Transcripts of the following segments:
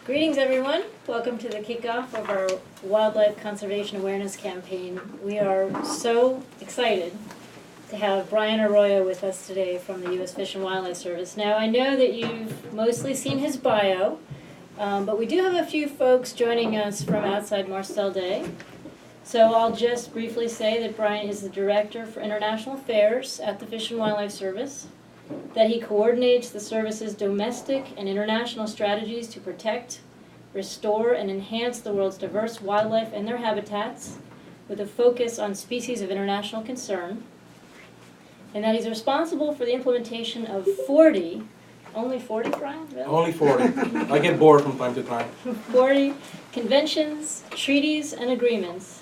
Greetings, everyone. Welcome to the kickoff of our Wildlife Conservation Awareness Campaign. We are so excited to have Brian Arroyo with us today from the U.S. Fish and Wildlife Service. Now, I know that you've mostly seen his bio, but we do have a few folks joining us from outside Marcel Day. So I'll just briefly say that Brian is the Director for International Affairs at the Fish and Wildlife Service, that he coordinates the service's domestic and international strategies to protect, restore, and enhance the world's diverse wildlife and their habitats, with a focus on species of international concern, and that he's responsible for the implementation of 40, only 40, Brian? Really? Only 40. I get bored from time to time. 40 conventions, treaties, and agreements,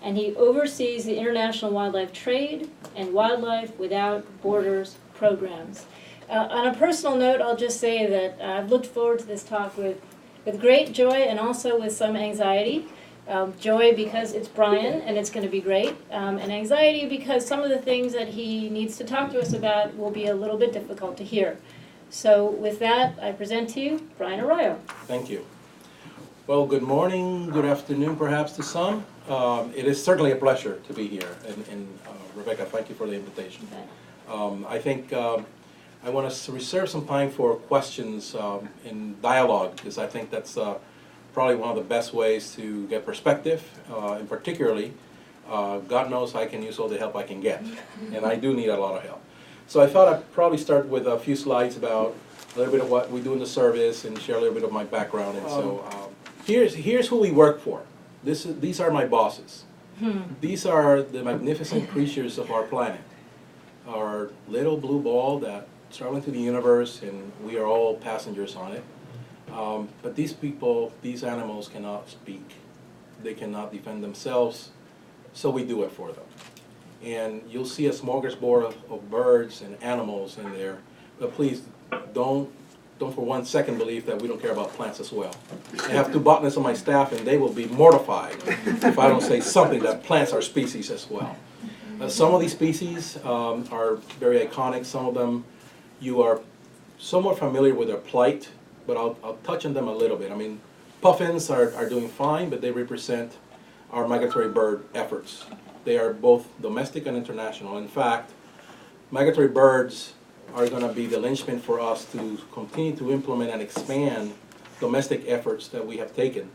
and he oversees the international wildlife trade and Wildlife Without Borders programs. On a personal note, I'll just say that I've looked forward to this talk with great joy and also with some anxiety. Joy because it's Brian and it's going to be great, and anxiety because some of the things that he needs to talk to us about will be a little bit difficult to hear. So with that, I present to you Brian Arroyo. Thank you. Well, good morning, good afternoon perhaps to some. It is certainly a pleasure to be here, and Rebecca, thank you for the invitation. Okay. I think I want to reserve some time for questions in dialogue, because I think that's probably one of the best ways to get perspective, and particularly, God knows I can use all the help I can get, and I do need a lot of help. So I thought I'd probably start with a few slides about a little bit of what we do in the service and share a little bit of my background. And so here's who we work for. These are my bosses. These are the magnificent creatures of our planet. Our little blue ball that's traveling through the universe, and we are all passengers on it. But these people, these animals cannot speak. They cannot defend themselves, so we do it for them. And you'll see a smorgasbord of birds and animals in there, but please don't for 1 second believe that we don't care about plants as well. I have 2 botanists on my staff, and they will be mortified if I don't say something that plants are species as well. Some of these species are very iconic. Some of them you are somewhat familiar with their plight, but I'll touch on them a little bit. I mean, puffins are doing fine, but they represent our migratory bird efforts. They are both domestic and international. In fact, migratory birds are going to be the linchpin for us to continue to implement and expand domestic efforts that we have taken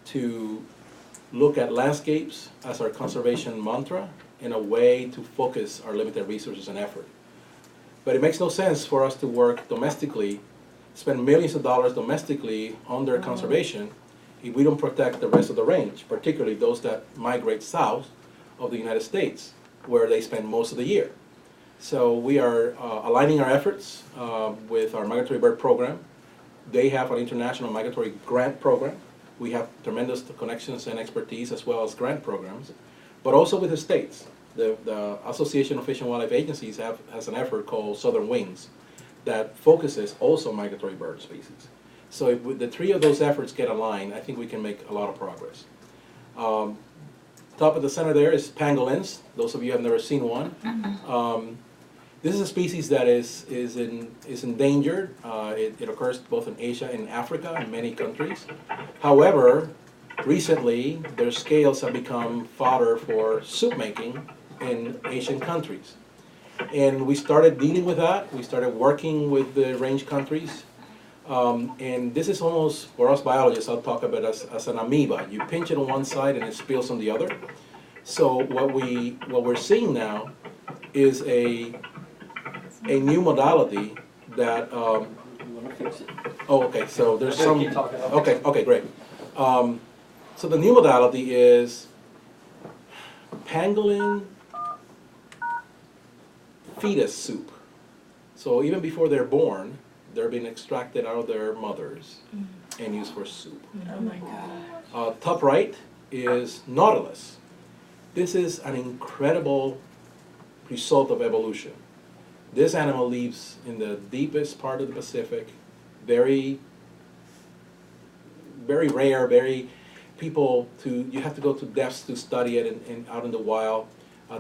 to look at landscapes as our conservation mantra in a way to focus our limited resources and effort. But it makes no sense for us to work domestically, spend millions of dollars domestically on their conservation if we don't protect the rest of the range, particularly those that migrate south of the United States, where they spend most of the year. So we are aligning our efforts with our migratory bird program. They have an international migratory grant program. We have tremendous connections and expertise as well as grant programs, but also with the states. The Association of Fish and Wildlife Agencies has an effort called Southern Wings that focuses also on migratory bird species. So if the 3 of those efforts get aligned, I think we can make a lot of progress. Top of the center there is pangolins. Those of you who have never seen one. This is a species that is endangered. It occurs both in Asia and Africa in many countries. However, recently their scales have become fodder for soup making in Asian countries. And we started dealing with that. We started working with the range countries. And this is almost, for us biologists, I'll talk about it as an amoeba. You pinch it on one side and it spills on the other. So what we're seeing now is a new modality that, oh, okay, so there's some, okay, great. So the new modality is pangolin fetus soup. So even before they're born, they're being extracted out of their mothers and used for soup. Oh my God. Top right is nautilus. This is an incredible result of evolution. This animal lives in the deepest part of the Pacific, very, very rare, you have to go to depths to study it out in the wild.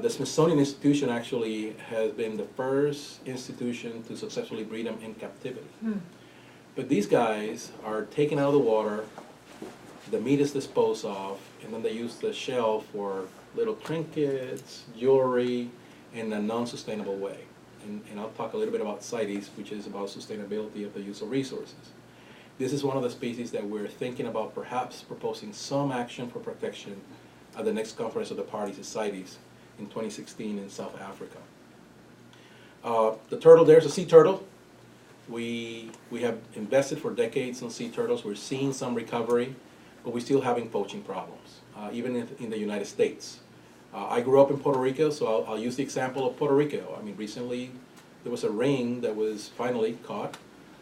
The Smithsonian Institution actually has been the first institution to successfully breed them in captivity. But these guys are taken out of the water, the meat is disposed of, and then they use the shell for little trinkets, jewelry, in a non-sustainable way. And I'll talk a little bit about CITES, which is about sustainability of the use of resources. This is one of the species that we're thinking about perhaps proposing some action for protection at the next conference of the parties at CITES in 2016 in South Africa. The turtle, there's a sea turtle. We have invested for decades on sea turtles. We're seeing some recovery, but we're still having poaching problems, even in the United States. I grew up in Puerto Rico, so I'll use the example of Puerto Rico. I mean, recently there was a ring that was finally caught,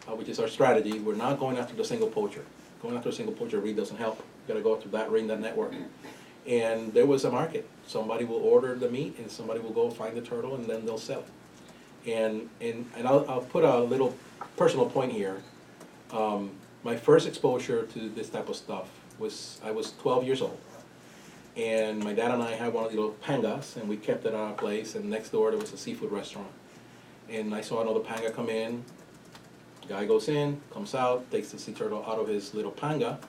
which is our strategy. We're not going after the single poacher. Going after a single poacher really doesn't help. You've got to go after that ring, that network. And there was a market. Somebody will order the meat, and somebody will go find the turtle, and then they'll sell it. And I'll put a little personal point here. My first exposure to this type of stuff was, I was 12 years old. And my dad and I had one of the little pangas, and we kept it at our place, and next door there was a seafood restaurant. And I saw another panga come in. The guy goes in, comes out, takes the sea turtle out of his little panga,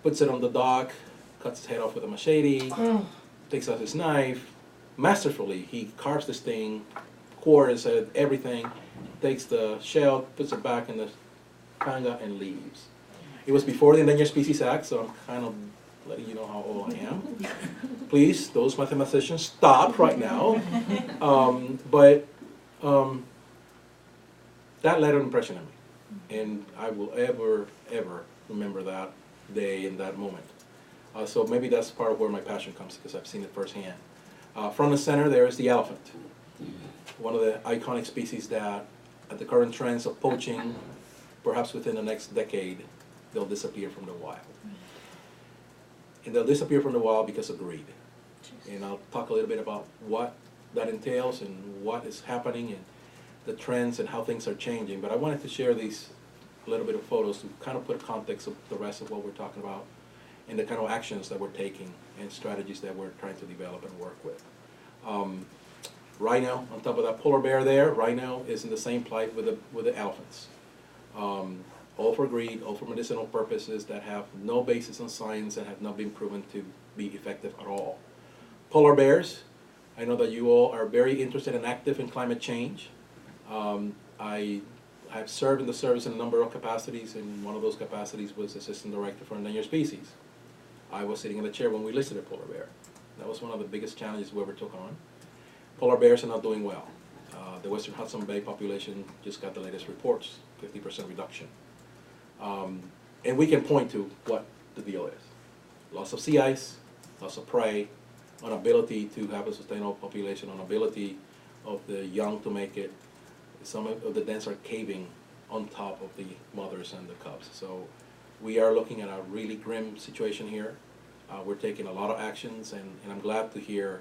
puts it on the dock, cuts his head off with a machete, takes out his knife. Masterfully, he carves this thing, quarters it, everything, takes the shell, puts it back in the panga, and leaves. It was before the Endangered Species Act, so I'm kind of letting you know how old I am. Please, those mathematicians, stop right now. That led an impression on me, and I will ever remember that day and that moment. So maybe that's part of where my passion comes, because I've seen it firsthand. Front and center there is the elephant, one of the iconic species that, at the current trends of poaching, perhaps within the next decade, they'll disappear from the wild. And they'll disappear from the wild because of greed. And I'll talk a little bit about what that entails and what is happening and the trends and how things are changing. But I wanted to share these little bit of photos to kind of put a context of the rest of what we're talking about and the kind of actions that we're taking and strategies that we're trying to develop and work with. Rhino, on top of that polar bear there, rhino is in the same plight with the elephants. All for greed, all for medicinal purposes that have no basis in science and have not been proven to be effective at all. Polar bears, I know that you all are very interested and active in climate change. I have served in the service in a number of capacities, and one of those capacities was Assistant Director for Endangered Species. I was sitting in the chair when we listed a polar bear. That was one of the biggest challenges we ever took on. Polar bears are not doing well. The Western Hudson Bay population just got the latest reports, 50% reduction. And we can point to what the deal is. Loss of sea ice, loss of prey, inability to have a sustainable population, inability of the young to make it. Some of the dens are caving on top of the mothers and the cubs. So we are looking at a really grim situation here. We're taking a lot of actions, and I'm glad to hear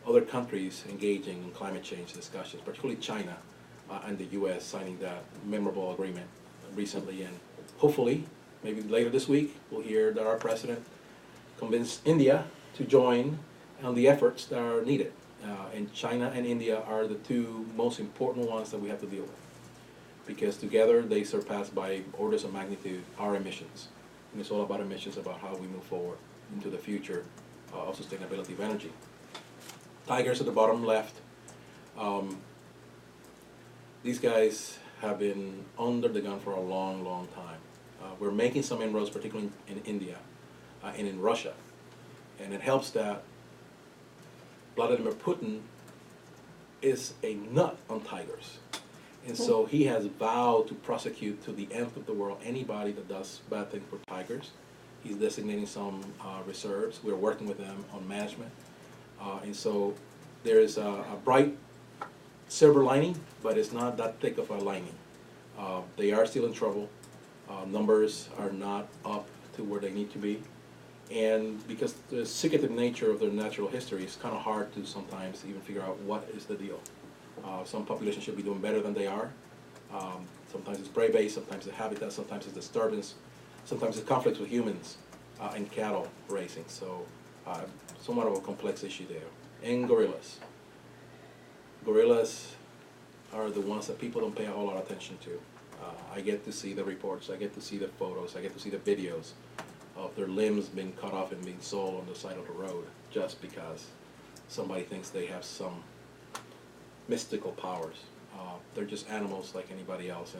other countries engaging in climate change discussions, particularly China and the US signing that memorable agreement recently. And hopefully, maybe later this week, we'll hear that our president convinced India to join on the efforts that are needed. And China and India are the two most important ones that we have to deal with, because together they surpass by orders of magnitude our emissions. And it's all about emissions, about how we move forward into the future of sustainability of energy. Tigers at the bottom left. These guys have been under the gun for a long, long time. We're making some inroads, particularly in India and in Russia. And it helps that Vladimir Putin is a nut on tigers. And so he has vowed to prosecute to the nth of the world anybody that does bad things for tigers. He's designating some reserves. We're working with them on management. And so there is a bright silver lining, but it's not that thick of a lining. They are still in trouble. Numbers are not up to where they need to be. And because the secretive nature of their natural history, it's kind of hard to sometimes even figure out what is the deal. Some populations should be doing better than they are. Sometimes it's prey-based, sometimes it's habitat, sometimes it's disturbance, sometimes it's conflicts with humans and cattle raising. So somewhat of a complex issue there. And gorillas. Gorillas are the ones that people don't pay a whole lot of attention to. I get to see the reports, I get to see the photos, I get to see the videos of their limbs being cut off and being sold on the side of the road just because somebody thinks they have some mystical powers. They're just animals like anybody else,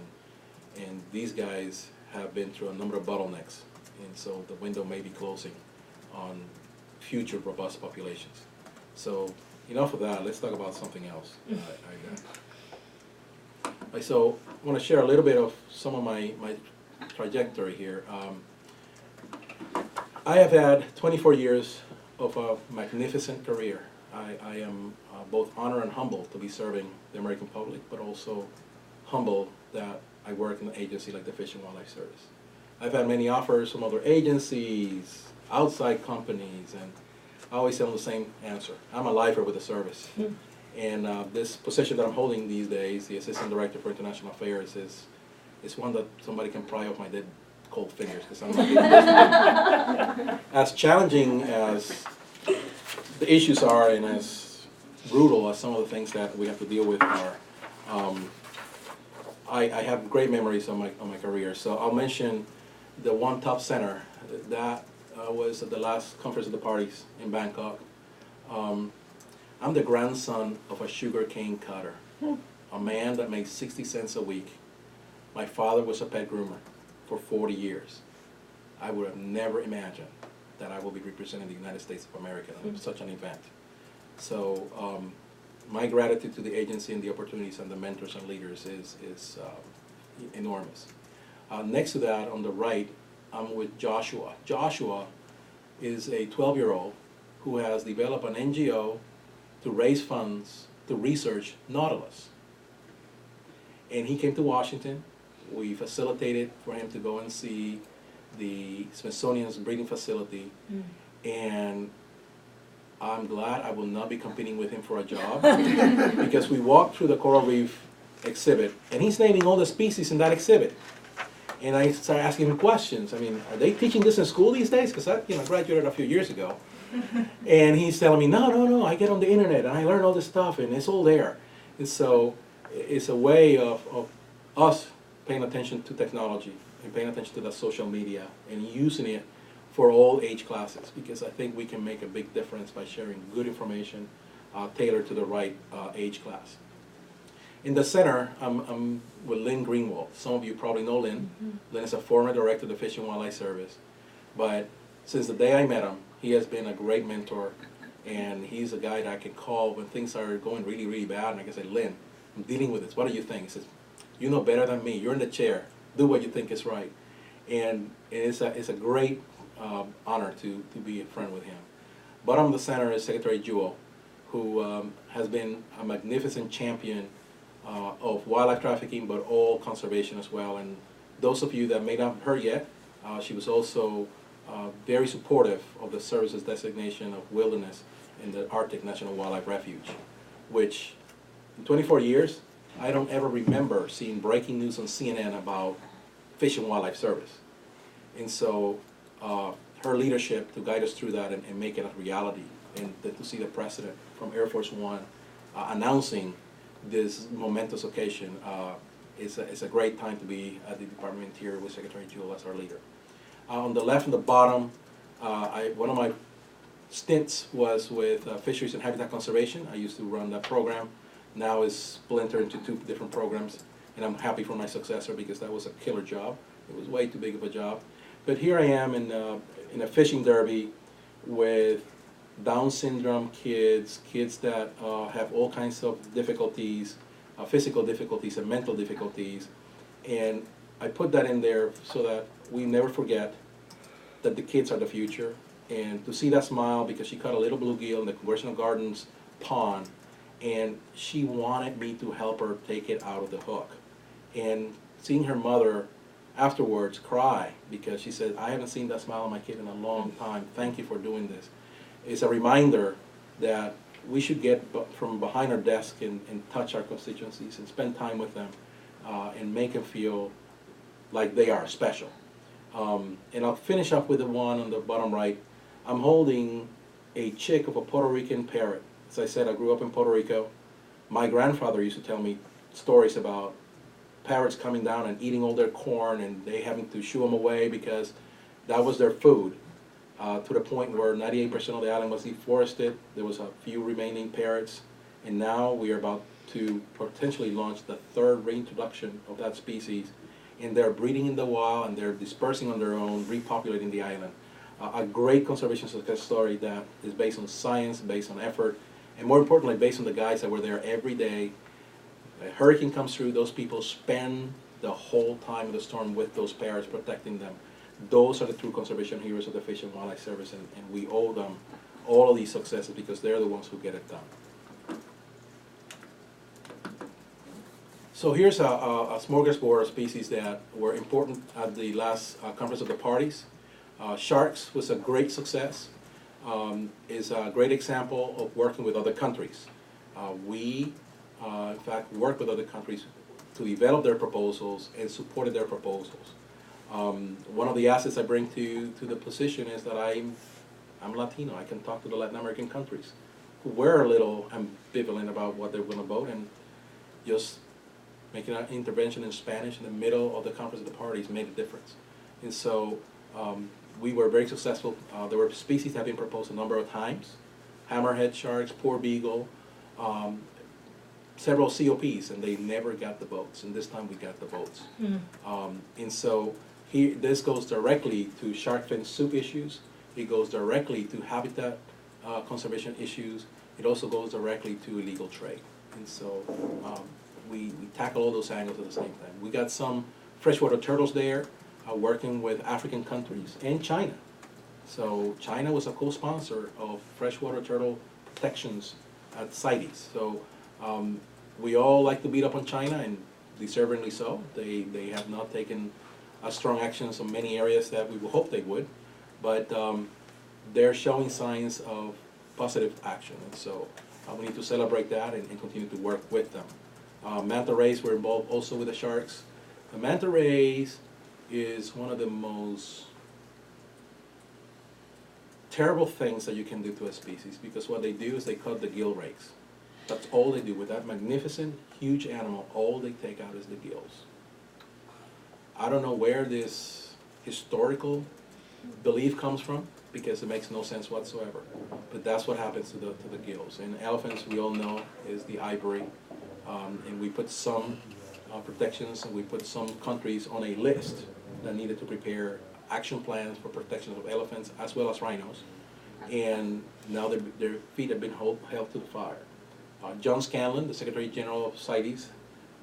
and these guys have been through a number of bottlenecks, and so the window may be closing on future robust populations. So enough of that, let's talk about something else. So I want to share a little bit of some of my trajectory here. I have had 24 years of a magnificent career. I am both honored and humbled to be serving the American public, but also humbled that I work in an agency like the Fish and Wildlife Service. I've had many offers from other agencies, outside companies, and I always tell them the same answer. I'm a lifer with the service. And this position that I'm holding these days, the Assistant Director for International Affairs, is one that somebody can pry off my dead cold fingers, because I'm not as challenging as the issues are and as brutal as some of the things that we have to deal with are. I have great memories on my career. So I'll mention the One Top Center. That was at the last Conference of the Parties in Bangkok. I'm the grandson of a sugarcane cutter, a man that makes 60 cents a week. My father was a pet groomer for 40 years. I would have never imagined that I will be representing the United States of America at such an event. So my gratitude to the agency and the opportunities and the mentors and leaders is enormous. Next to that, on the right, I'm with Joshua. Joshua is a 12-year-old who has developed an NGO to raise funds to research nautilus. And he came to Washington. We facilitated for him to go and see the Smithsonian's breeding facility. And I'm glad I will not be competing with him for a job because we walked through the coral reef exhibit and he's naming all the species in that exhibit. And I started asking him questions. I mean, are they teaching this in school these days? Because I graduated a few years ago. And he's telling me, no, I get on the internet and I learn all this stuff and it's all there. And so it's a way of us paying attention to technology and paying attention to the social media and using it for all age classes, because I think we can make a big difference by sharing good information tailored to the right age class. In the center, I'm with Lynn Greenwald. Some of you probably know Lynn. Lynn is a former director of the Fish and Wildlife Service. But since the day I met him, he has been a great mentor, and he's a guy that I can call when things are going really, really bad, and I can say, Lynn, I'm dealing with this. What do you think? He says, you know better than me. You're in the chair. Do what you think is right. And it's a great honor to be a friend with him. Bottom of the center is Secretary Jewell, who has been a magnificent champion of wildlife trafficking, but all conservation as well. And those of you that may not have heard yet, she was also very supportive of the service's designation of wilderness in the Arctic National Wildlife Refuge, which in 24 years, I don't ever remember seeing breaking news on CNN about Fish and Wildlife Service. And so her leadership to guide us through that and make it a reality, and to see the president from Air Force One announcing this momentous occasion, it's a great time to be at the Department of Interior with Secretary Jewell as our leader. On the left and the bottom, one of my stints was with Fisheries and Habitat Conservation. I used to run that program. Now it's splintered into 2 different programs, and I'm happy for my successor because that was a killer job. It was way too big of a job. But here I am in a fishing derby with Down syndrome kids that have all kinds of difficulties, physical difficulties and mental difficulties. And I put that in there so that we never forget that the kids are the future. And to see that smile, because she caught a little bluegill in the Congressional Gardens pond, and she wanted me to help her take it out of the hook. And seeing her mother afterwards cry because she said, I haven't seen that smile on my kid in a long time. Thank you for doing this. It's a reminder that we should get from behind our desk and touch our constituencies and spend time with them and make them feel like they are special. And I'll finish up with the one on the bottom right. I'm holding a chick of a Puerto Rican parrot. As I said, I grew up in Puerto Rico. My grandfather used to tell me stories about parrots coming down and eating all their corn, and they having to shoo them away because that was their food, to the point where 98% of the island was deforested. There was a few remaining parrots, and now we are about to potentially launch the third reintroduction of that species, and they're breeding in the wild and they're dispersing on their own, repopulating the island. A great conservation success story that is based on science, based on effort, and more importantly, based on the guys that were there every day. A hurricane comes through, those people spend the whole time of the storm with those parrots, protecting them. Those are the true conservation heroes of the Fish and Wildlife Service, and we owe them all of these successes because they're the ones who get it done. So here's a smorgasbord of species that were important at the last Conference of the Parties. Sharks was a great success. Is a great example of working with other countries. We, in fact, worked with other countries to develop their proposals and supported their proposals. One of the assets I bring to the position is that I'm Latino. I can talk to the Latin American countries who were a little ambivalent about what they were going to vote, and just making an intervention in Spanish in the middle of the Conference of the Parties made a difference. And so we were very successful. There were species that have been proposed a number of times: hammerhead sharks, poor beagle, several COPs, and they never got the votes. And this time we got the votes. And so here, this goes directly to shark fin soup issues. It goes directly to habitat conservation issues. It also goes directly to illegal trade. And so we tackle all those angles at the same time. We got some freshwater turtles there, working with African countries and China. So China was a co-sponsor of freshwater turtle protections at CITES. So we all like to beat up on China, and deservingly so. They have not taken strong actions in many areas that we would hope they would, but they're showing signs of positive action, and so we need to celebrate that and continue to work with them. Manta rays were involved also with the sharks. The manta rays is one of the most terrible things that you can do to a species, because what they do is they cut the gill rakes. That's all they do with that magnificent, huge animal. All they take out is the gills. I don't know where this historical belief comes from, because it makes no sense whatsoever. But that's what happens to the gills. And elephants, we all know, is the ivory. And we put some protections, and we put some countries on a list that needed to prepare action plans for protection of elephants as well as rhinos. And now their feet have been held to the fire. John Scanlon, the Secretary General of CITES,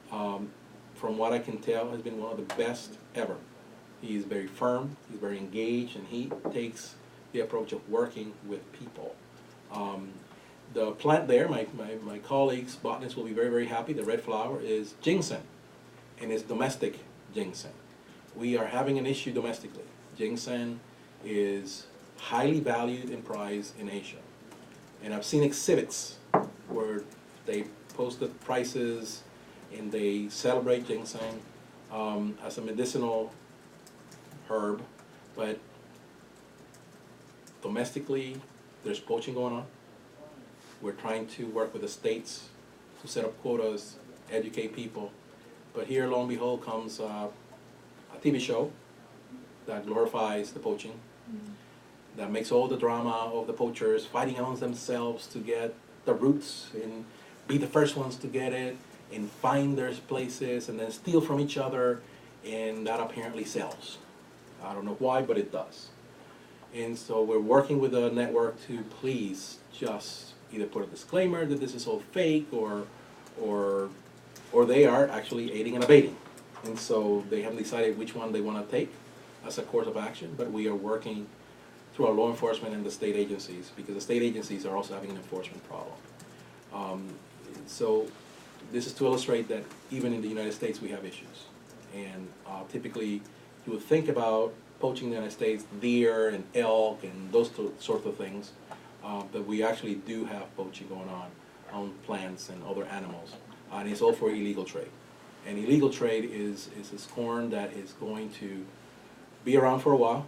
from what I can tell, has been one of the best ever. He is very firm, he's very engaged, and he takes the approach of working with people. The plant there, my colleagues, botanists, will be very, very happy. The red flower is ginseng, and it's domestic ginseng. We are having an issue domestically. Ginseng is highly valued and prized in Asia. And I've seen exhibits where they post the prices and they celebrate ginseng as a medicinal herb, but domestically there's poaching going on. We're trying to work with the states to set up quotas, educate people, but here, lo and behold, comes a TV show that glorifies the poaching, that makes all the drama of the poachers fighting amongst themselves to get the roots and be the first ones to get it and find their places and then steal from each other, and that apparently sells. I don't know why, but it does. And so we're working with the network to please just either put a disclaimer that this is all fake, or they are actually aiding and abetting. And so they haven't decided which one they want to take as a course of action, but we are working through our law enforcement and the state agencies, because the state agencies are also having an enforcement problem. So this is to illustrate that even in the United States we have issues. And typically you would think about poaching in the United States, deer and elk and those sorts of things, but we actually do have poaching going on plants and other animals. And it's all for illegal trade. And illegal trade is this corn that is going to be around for a while,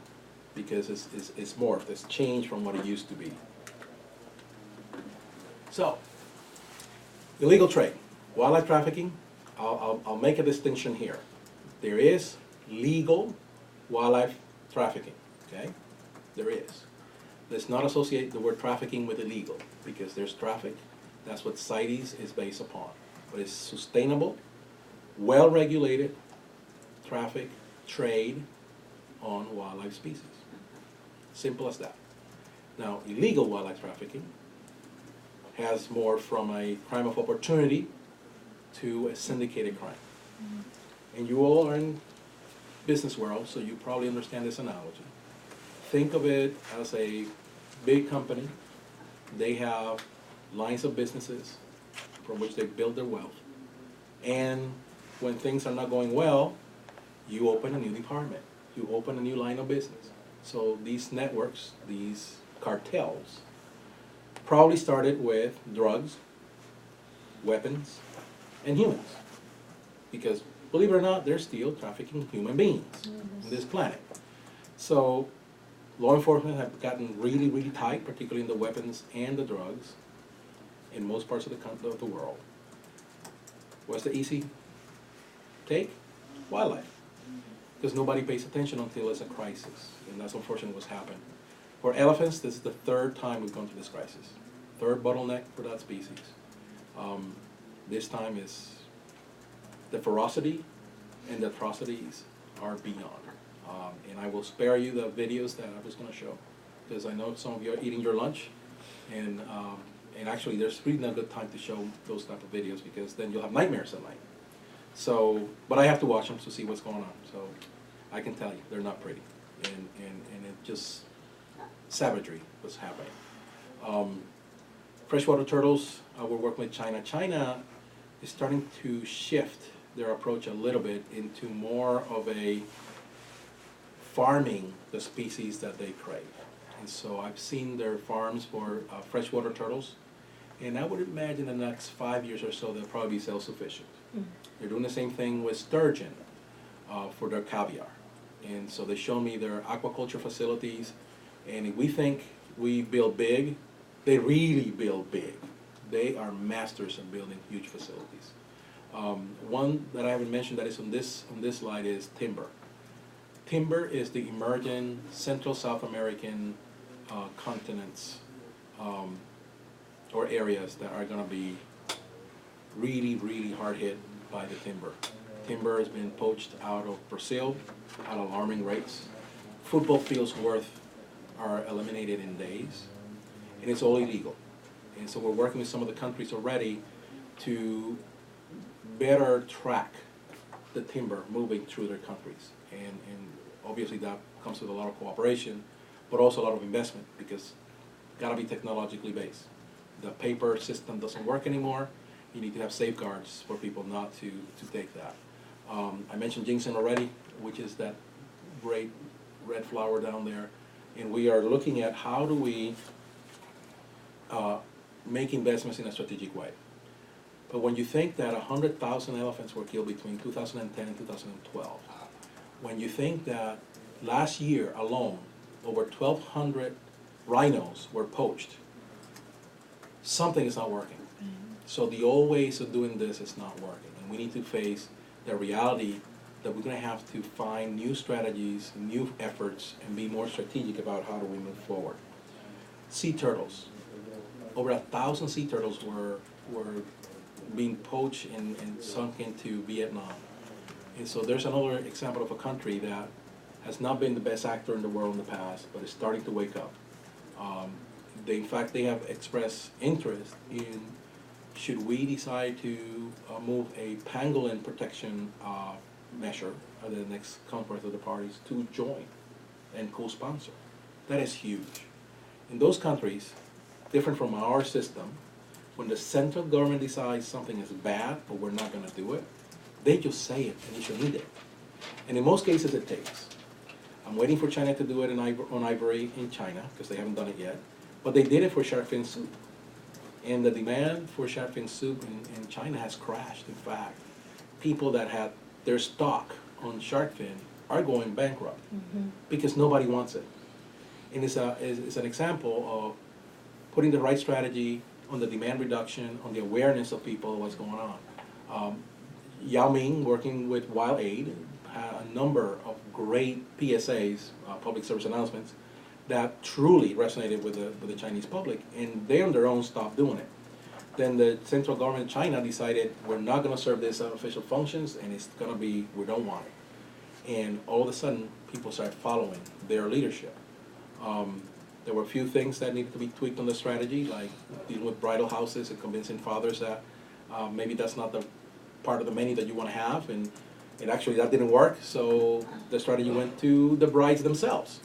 because it's morphed, it's changed from what it used to be. So, illegal trade, wildlife trafficking, I'll make a distinction here. There is legal wildlife trafficking, okay? There is. Let's not associate the word trafficking with illegal, because there's traffic. That's what CITES is based upon. But it's sustainable, well-regulated traffic, trade on wildlife species. Simple as that. Now, illegal wildlife trafficking has more from a crime of opportunity to a syndicated crime. And you all are in business world, so you probably understand this analogy. Think of it as a big company. They have lines of businesses from which they build their wealth. And when things are not going well, you open a new department. You open a new line of business. So these networks, these cartels, probably started with drugs, weapons, and humans. Because, believe it or not, they're still trafficking human beings on this planet. So law enforcement have gotten really, really tight, particularly in the weapons and the drugs in most parts of the world. What's the easy take? Wildlife. Because nobody pays attention until it's a crisis. And that's unfortunately what's happened. For elephants, this is the third time we've gone through this crisis. Third bottleneck for that species. This time is the ferocity and the atrocities are beyond. And I will spare you the videos that I was going to show, because I know some of you are eating your lunch, and actually there's really not a good time to show those type of videos, because then you'll have nightmares at night. So, but I have to watch them to see what's going on. So I can tell you, they're not pretty, and it just savagery was happening. Freshwater turtles, we're working with China. China is starting to shift their approach a little bit into more of a farming the species that they crave. And so I've seen their farms for freshwater turtles, and I would imagine in the next 5 years or so they'll probably be self-sufficient. They're doing the same thing with sturgeon for their caviar. And so they show me their aquaculture facilities, and if we think we build big, they really build big. They are masters of building huge facilities. One that I haven't mentioned that is on this slide is timber. Timber is the emerging Central South American continents or areas that are going to be really, really hard hit by the timber. Timber has been poached out of Brazil at alarming rates. Football fields worth are eliminated in days, and it's all illegal. And so we're working with some of the countries already to better track the timber moving through their countries. And obviously that comes with a lot of cooperation, but also a lot of investment, because it's got to be technologically based. The paper system doesn't work anymore. You need to have safeguards for people not to take that. I mentioned ginseng already, which is that great red flower down there. And we are looking at how do we make investments in a strategic way. But when you think that 100,000 elephants were killed between 2010 and 2012, when you think that last year alone, over 1,200 rhinos were poached, something is not working. So the old ways of doing this is not working. And we need to face the reality that we're going to have to find new strategies, new efforts, and be more strategic about how do we move forward. Sea turtles. Over 1,000 sea turtles were being poached and sunk into Vietnam. And so there's another example of a country that has not been the best actor in the world in the past, but is starting to wake up. In fact, they have expressed interest in, should we decide to move a pangolin protection measure at the next conference of the parties to join and co-sponsor. That is huge. In those countries, different from our system, when the central government decides something is bad or we're not going to do it, they just say it and you should need it. And in most cases it takes. I'm waiting for China to do it on ivory in China, because they haven't done it yet. But they did it for shark fin soup. And the demand for shark fin soup in China has crashed. In fact, people that had their stock on shark fin are going bankrupt because nobody wants it. And it's an example of putting the right strategy on the demand reduction, on the awareness of people of what's going on. Yao Ming, working with Wild Aid, had a number of great PSAs, public service announcements, that truly resonated with the Chinese public, and they on their own stopped doing it. Then the central government of China decided, we're not going to serve this at official functions, and it's going to be, we don't want it. And all of a sudden, people started following their leadership. There were a few things that needed to be tweaked on the strategy, like dealing with bridal houses and convincing fathers that maybe that's not the part of the menu that you want to have, and actually that didn't work, so the strategy went to the brides themselves.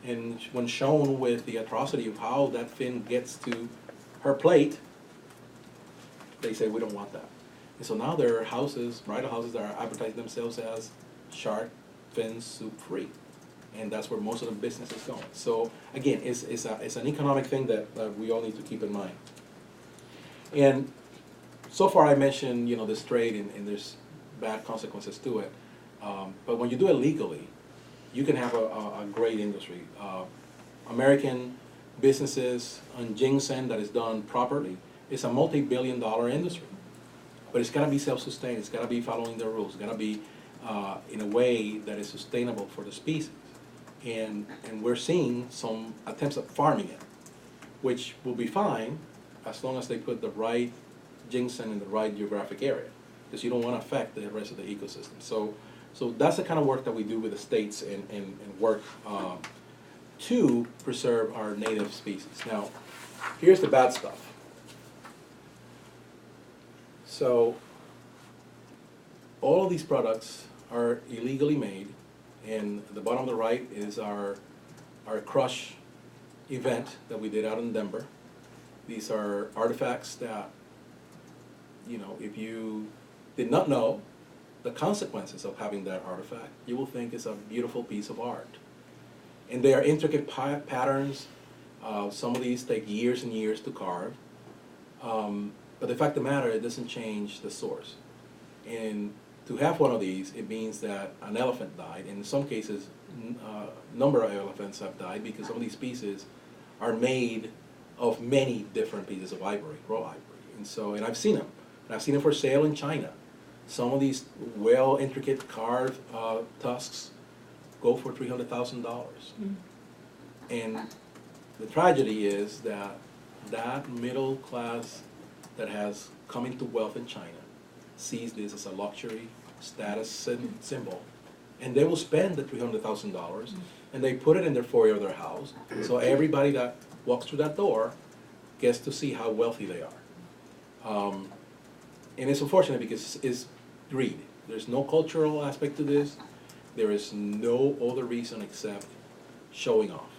And when shown with the atrocity of how that fin gets to her plate, they say, we don't want that. And so now there are houses, bridal houses, that are advertising themselves as shark fin soup free. And that's where most of the business is going. So again, it's an economic thing that we all need to keep in mind. And so far I mentioned, this trade, and there's bad consequences to it. But when you do it legally, you can have a great industry. American businesses on ginseng that is done properly, it's a multi-billion-dollar industry. But it's got to be self-sustained. It's got to be following the rules. It's got to be in a way that is sustainable for the species. And we're seeing some attempts at farming it, which will be fine as long as they put the right ginseng in the right geographic area, because you don't want to affect the rest of the ecosystem. So that's the kind of work that we do with the states and work to preserve our native species. Now, here's the bad stuff. So all of these products are illegally made, and at the bottom of the right is our crush event that we did out in Denver. These are artifacts that, if you did not know the consequences of having that artifact, you will think it's a beautiful piece of art. And they are intricate patterns. Some of these take years and years to carve. But the fact of the matter, it doesn't change the source. And to have one of these, it means that an elephant died. And in some cases, a number of elephants have died, because some of these pieces are made of many different pieces of ivory, raw ivory. And I've seen them. And I've seen them for sale in China. Some of these intricate carved tusks go for $300,000. And the tragedy is that middle class that has come into wealth in China sees this as a luxury status symbol, and they will spend the $300,000 and they put it in their foyer of their house, so everybody that walks through that door gets to see how wealthy they are. And it's unfortunate because it's greed. There's no cultural aspect to this. There is no other reason except showing off.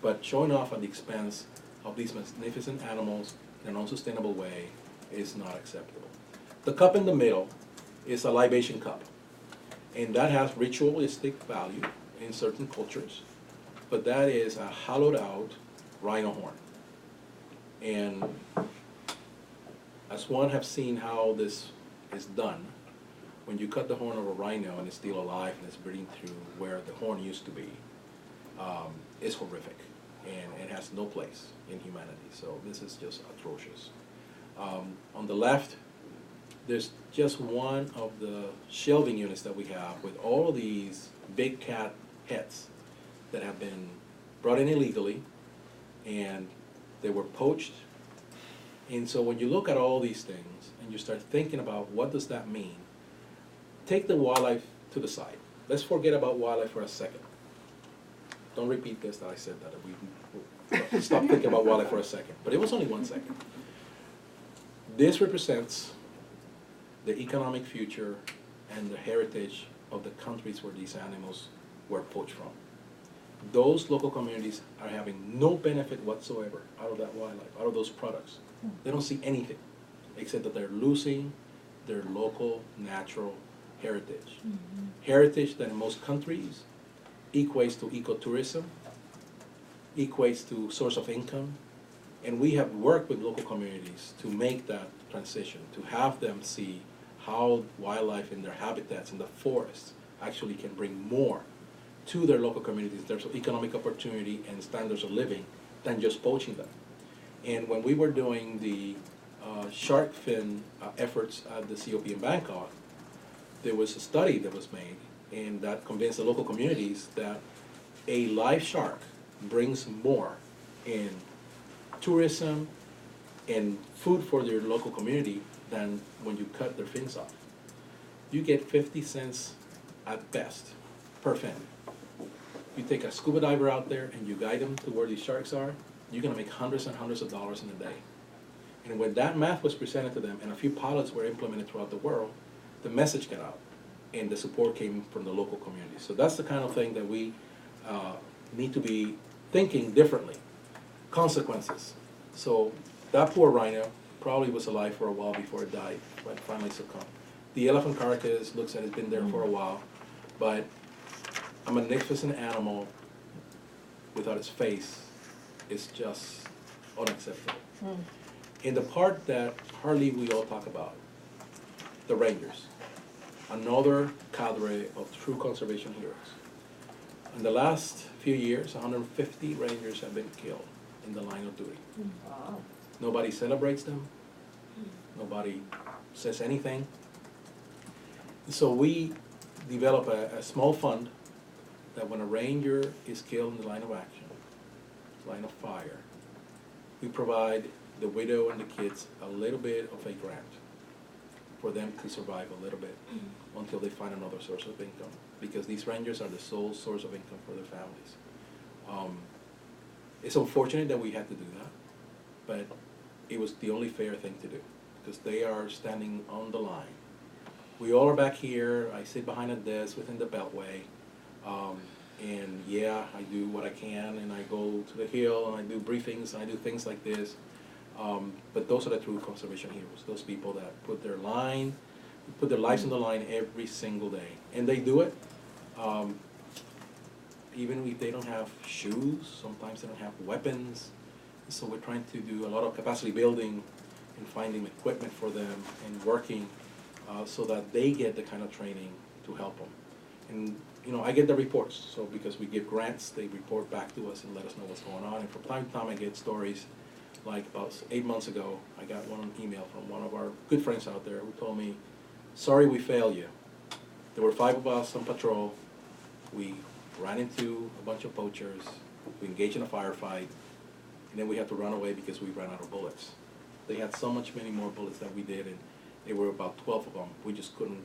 But showing off at the expense of these magnificent animals in an unsustainable way is not acceptable. The cup in the middle is a libation cup, and that has ritualistic value in certain cultures, but that is a hollowed out rhino horn. And as one have seen how this is done, when you cut the horn of a rhino and it's still alive and it's breathing through where the horn used to be, it's horrific, and it has no place in humanity. So this is just atrocious. On the left, there's just one of the shelving units that we have with all of these big cat heads that have been brought in illegally, and they were poached. And so when you look at all these things and you start thinking about what does that mean, take the wildlife to the side. Let's forget about wildlife for a second. Don't repeat this that I said that. We stop thinking about wildlife for a second. But it was only 1 second. This represents the economic future and the heritage of the countries where these animals were poached from. Those local communities are having no benefit whatsoever out of that wildlife, out of those products. They don't see anything except that they're losing their local natural heritage. Heritage that in most countries equates to ecotourism, equates to source of income, and we have worked with local communities to make that transition, to have them see how wildlife in their habitats in the forests actually can bring more to their local communities in terms of economic opportunity and standards of living than just poaching them. And when we were doing the shark fin efforts at the COP in Bangkok, there was a study that was made, and that convinced the local communities that a live shark brings more in tourism and food for their local community than when you cut their fins off. You get 50 cents at best per fin. You take a scuba diver out there and you guide them to where these sharks are, you're gonna make hundreds and hundreds of dollars in a day. And when that math was presented to them and a few pilots were implemented throughout the world, the message got out and the support came from the local community. So that's the kind of thing that we need to be thinking differently. Consequences. So that poor rhino probably was alive for a while before it died, but finally succumbed. The elephant carcass looks like it's been there for a while, but a magnificent animal without its face is just unacceptable. And the part that hardly we all talk about, the rangers, another cadre of true conservation heroes. In the last few years, 150 rangers have been killed in the line of duty. Wow. Nobody celebrates them. Nobody says anything. So we develop a small fund that when a ranger is killed in the line of action, line of fire, we provide the widow and the kids a little bit of a grant for them to survive a little bit until they find another source of income, because these rangers are the sole source of income for their families. It's unfortunate that we had to do that, but it was the only fair thing to do, because they are standing on the line. We all are back here. I sit behind a desk within the Beltway, and yeah, I do what I can, and I go to the Hill, and I do briefings, and I do things like this. But those are the true conservation heroes, those people that put their lives on the line every single day. And they do it, even if they don't have shoes, sometimes they don't have weapons. So we're trying to do a lot of capacity building and finding equipment for them and working so that they get the kind of training to help them. And I get the reports, so because we give grants, they report back to us and let us know what's going on. And from time to time I get stories. Like about 8 months ago, I got one email from one of our good friends out there who told me, sorry we failed you. There were 5 of us on patrol. We ran into a bunch of poachers. We engaged in a firefight. And then we had to run away because we ran out of bullets. They had so many more bullets than we did, and there were about 12 of them. We just couldn't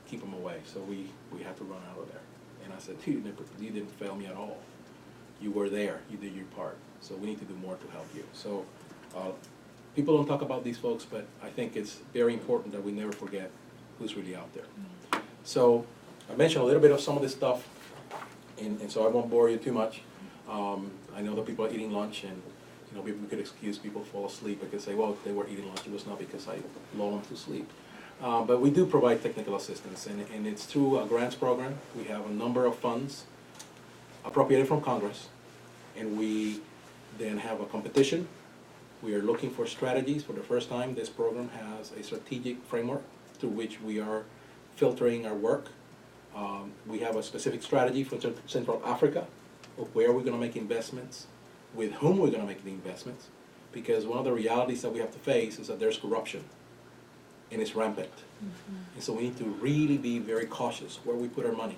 keep them away, so we had to run out of there. And I said, you didn't fail me at all. You were there. You did your part. So we need to do more to help you. So people don't talk about these folks, but I think it's very important that we never forget who's really out there. So I mentioned a little bit of some of this stuff, and so I won't bore you too much. I know that people are eating lunch, and we could excuse people fall asleep. I could say, well, they were eating lunch. It was not because I lulled them to sleep. But we do provide technical assistance, and it's through a grants program. We have a number of funds appropriated from Congress, and we then have a competition. We are looking for strategies. For the first time, this program has a strategic framework through which we are filtering our work. We have a specific strategy for Central Africa, of where we're going to make investments, with whom we're going to make the investments, because one of the realities that we have to face is that there's corruption, and it's rampant. And so we need to really be very cautious where we put our money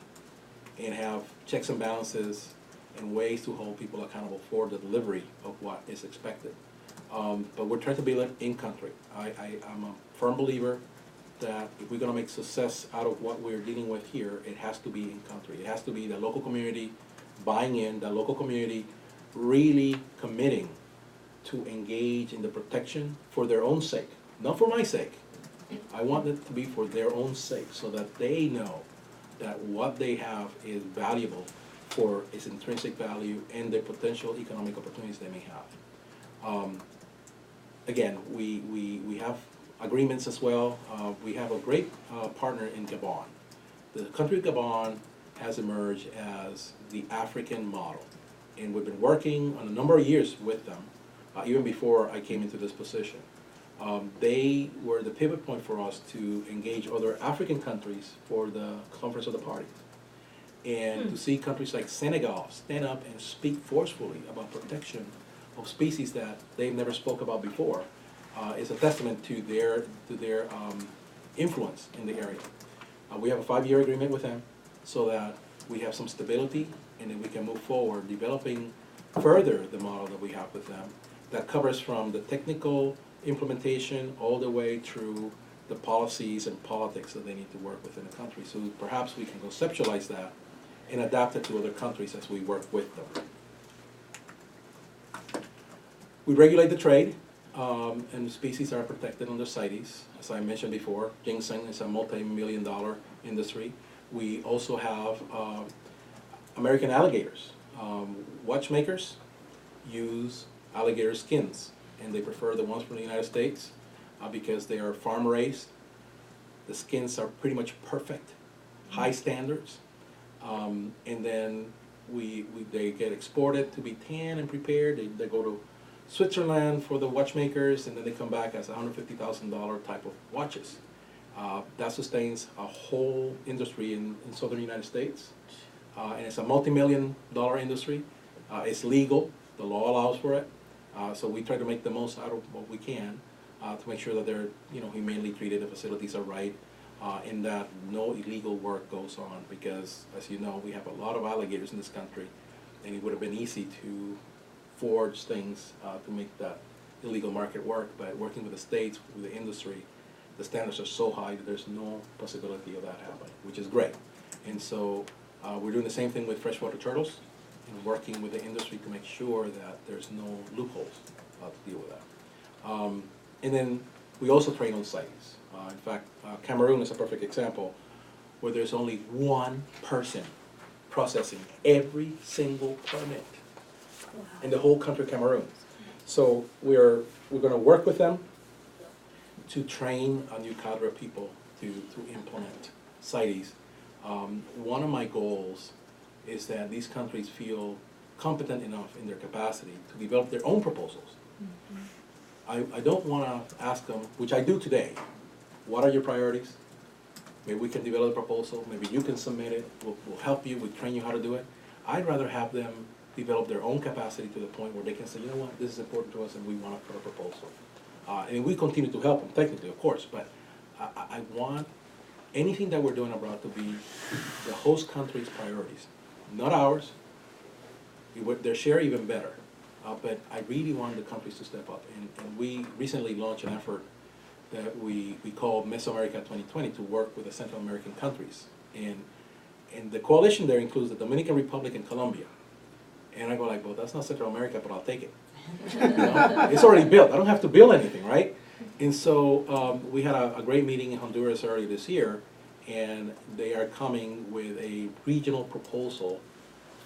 and have checks and balances and ways to hold people accountable for the delivery of what is expected. But we're trying to build it in country. I'm a firm believer that if we're going to make success out of what we're dealing with here, it has to be in country. It has to be the local community buying in, the local community really committing to engage in the protection for their own sake, not for my sake. I want it to be for their own sake, so that they know that what they have is valuable for its intrinsic value and the potential economic opportunities they may have. Again, we have agreements as well. We have a great partner in Gabon. The country of Gabon has emerged as the African model, and we've been working on a number of years with them, even before I came into this position. They were the pivot point for us to engage other African countries for the Conference of the Parties, and to see countries like Senegal stand up and speak forcefully about protection of species that they've never spoke about before is a testament to their influence in the area. We have a 5-year agreement with them so that we have some stability and then we can move forward developing further the model that we have with them that covers from the technical implementation all the way through the policies and politics that they need to work within the country. So perhaps we can conceptualize that and adapt it to other countries as we work with them. We regulate the trade, and species are protected under CITES. As I mentioned before, ginseng is a multi-million-dollar industry. We also have American alligators. Watchmakers use alligator skins, and they prefer the ones from the United States because they are farm-raised. The skins are pretty much perfect, high standards, and then they get exported to be tanned and prepared. They go to Switzerland for the watchmakers, and then they come back as $150,000 type of watches. That sustains a whole industry in southern United States, and it's a multi-million-dollar industry. It's legal. The law allows for it. So we try to make the most out of what we can to make sure that they're humanely treated, the facilities are right, and that no illegal work goes on. Because, as you know, we have a lot of alligators in this country, and it would have been easy to forge things to make that illegal market work. But working with the states, with the industry, the standards are so high that there's no possibility of that happening, which is great. And so we're doing the same thing with freshwater turtles, and working with the industry to make sure that there's no loopholes to deal with that. And then we also train on CITES. In fact, Cameroon is a perfect example where there's only one person processing every single permit in the whole country of Cameroon. So we're going to work with them to train a new cadre of people to implement CITES. One of my goals is that these countries feel competent enough in their capacity to develop their own proposals. I don't want to ask them, which I do today, what are your priorities? Maybe we can develop a proposal, maybe you can submit it, we'll help you, we'll train you how to do it. I'd rather have them develop their own capacity to the point where they can say, you know what, this is important to us and we want to put a proposal. And we continue to help them, technically, of course, but I want anything that we're doing abroad to be the host country's priorities, not ours. Their share even better. But I really want the countries to step up. And we recently launched an effort that we call Mesoamerica 2020 to work with the Central American countries. And the coalition there includes the Dominican Republic and Colombia. And I go like, well, that's not Central America, but I'll take it. It's already built. I don't have to build anything, right? And so we had a great meeting in Honduras earlier this year, and they are coming with a regional proposal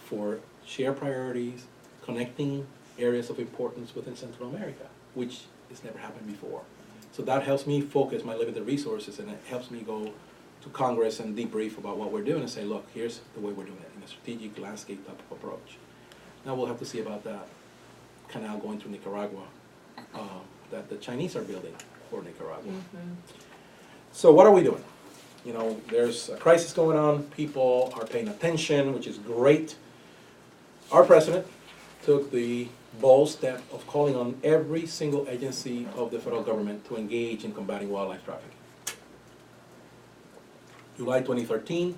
for shared priorities, connecting areas of importance within Central America, which has never happened before. So that helps me focus my limited resources, and it helps me go to Congress and debrief about what we're doing and say, look, here's the way we're doing it in a strategic landscape type of approach. Now we'll have to see about that canal going through Nicaragua that the Chinese are building for Nicaragua. So what are we doing? There's a crisis going on. People are paying attention, which is great. Our president took the bold step of calling on every single agency of the federal government to engage in combating wildlife trafficking. July 2013,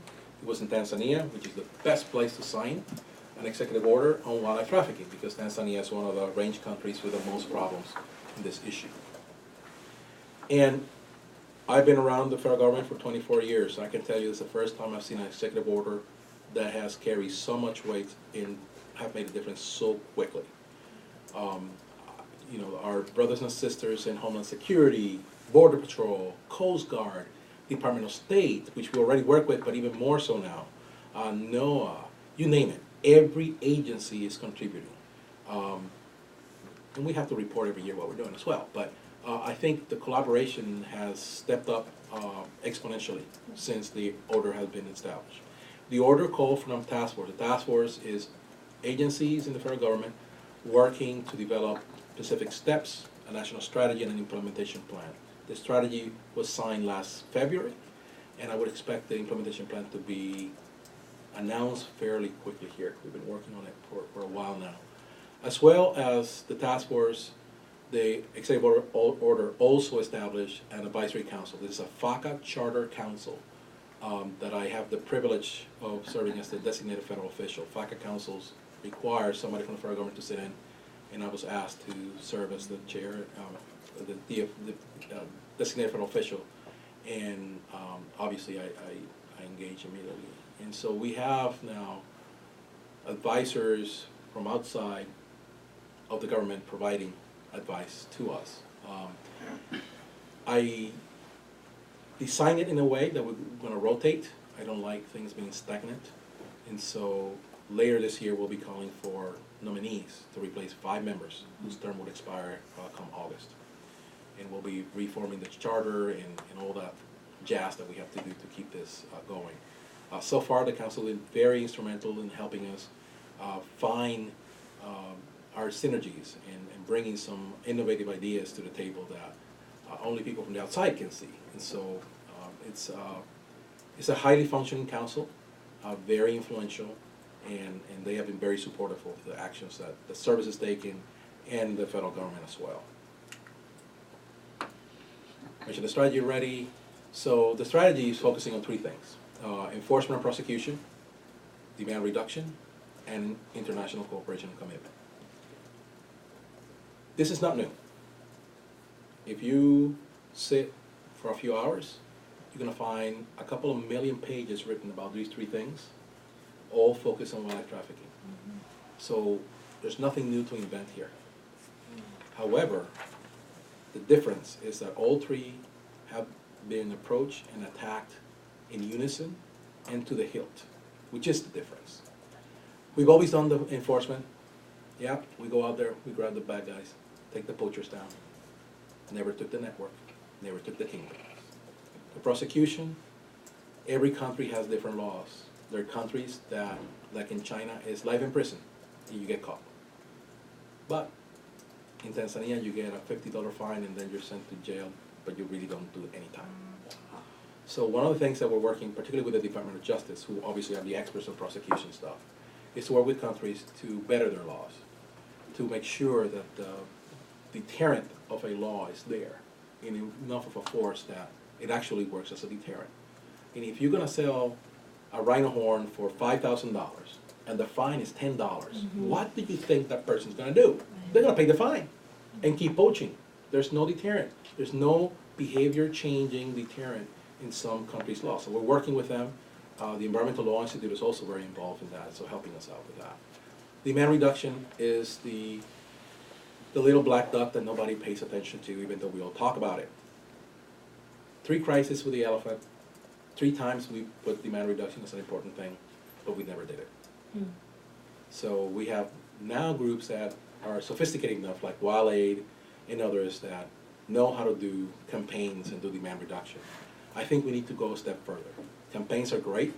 it was in Tanzania, which is the best place to sign an executive order on wildlife trafficking because Tanzania is one of the range countries with the most problems in this issue. And I've been around the federal government for 24 years. I can tell you it's the first time I've seen an executive order that has carried so much weight and have made a difference so quickly. Our brothers and sisters in Homeland Security, Border Patrol, Coast Guard, Department of State, which we already work with, but even more so now, NOAA, you name it. Every agency is contributing. And we have to report every year what we're doing as well. But I think the collaboration has stepped up exponentially since the order has been established. The order called from the task force. The task force is agencies in the federal government working to develop specific steps, a national strategy, and an implementation plan. The strategy was signed last February, and I would expect the implementation plan to be announced fairly quickly here. We've been working on it for a while now. As well as the task force, the executive order also established an advisory council. This is a FACA Charter Council that I have the privilege of serving as the designated federal official. FACA councils require somebody from the federal government to sit in, and I was asked to serve as the chair, the designated federal official, and obviously I engage immediately. And so we have now advisors from outside of the government providing advice to us. I designed it in a way that we're going to rotate. I don't like things being stagnant. And so later this year, we'll be calling for nominees to replace 5 members whose term would expire come August. And we'll be reforming the charter and all that jazz that we have to do to keep this going. So far, the council has been very instrumental in helping us find our synergies and bringing some innovative ideas to the table that only people from the outside can see. And so it's a highly functioning council, very influential, and they have been very supportive of the actions that the service is taking and the federal government as well. Mentioned the strategy already. So the strategy is focusing on 3 things: enforcement and prosecution, demand reduction, and international cooperation and commitment. This is not new. If you sit for a few hours, you're going to find a couple of million pages written about these 3 things, all focused on wildlife trafficking. Mm-hmm. So there's nothing new to invent here. However, the difference is that all 3 have been approached and attacked in unison and to the hilt, which is the difference. We've always done the enforcement. Yeah, we go out there, we grab the bad guys, take the poachers down. Never took the network, never took the kingdom. The prosecution, every country has different laws. There are countries that, like in China, is life in prison and you get caught. But in Tanzania, you get a $50 fine and then you're sent to jail, but you really don't do any time. So one of the things that we're working, particularly with the Department of Justice, who obviously are the experts on prosecution stuff, is to work with countries to better their laws, to make sure that the deterrent of a law is there in enough of a force that it actually works as a deterrent. And if you're going to sell a rhino horn for $5,000 and the fine is $10, what do you think that person's going to do? They're going to pay the fine and keep poaching. There's no deterrent. There's no behavior changing deterrent in some countries' law. So we're working with them. The Environmental Law Institute is also very involved in that, so helping us out with that. Demand reduction is the little black duck that nobody pays attention to, even though we all talk about it. 3 crises with the elephant. 3 times we put demand reduction as an important thing, but we never did it. So we have now groups that are sophisticated enough, like Wild Aid and others, that know how to do campaigns and do demand reduction. I think we need to go a step further. Campaigns are great,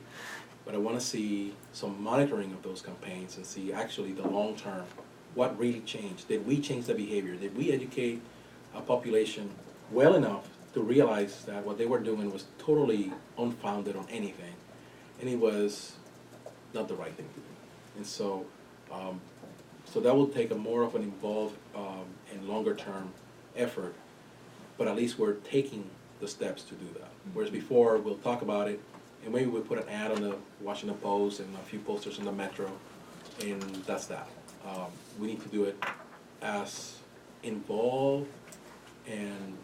but I want to see some monitoring of those campaigns and see actually the long term, what really changed. Did we change the behavior? Did we educate a population well enough to realize that what they were doing was totally unfounded on anything, and it was not the right thing to do? And so, so that will take a more of an involved and longer term effort, but at least we're taking the steps to do that. Whereas before, we'll talk about it, and maybe we'll put an ad on the Washington Post and a few posters in the Metro, and that's that. We need to do it as involved and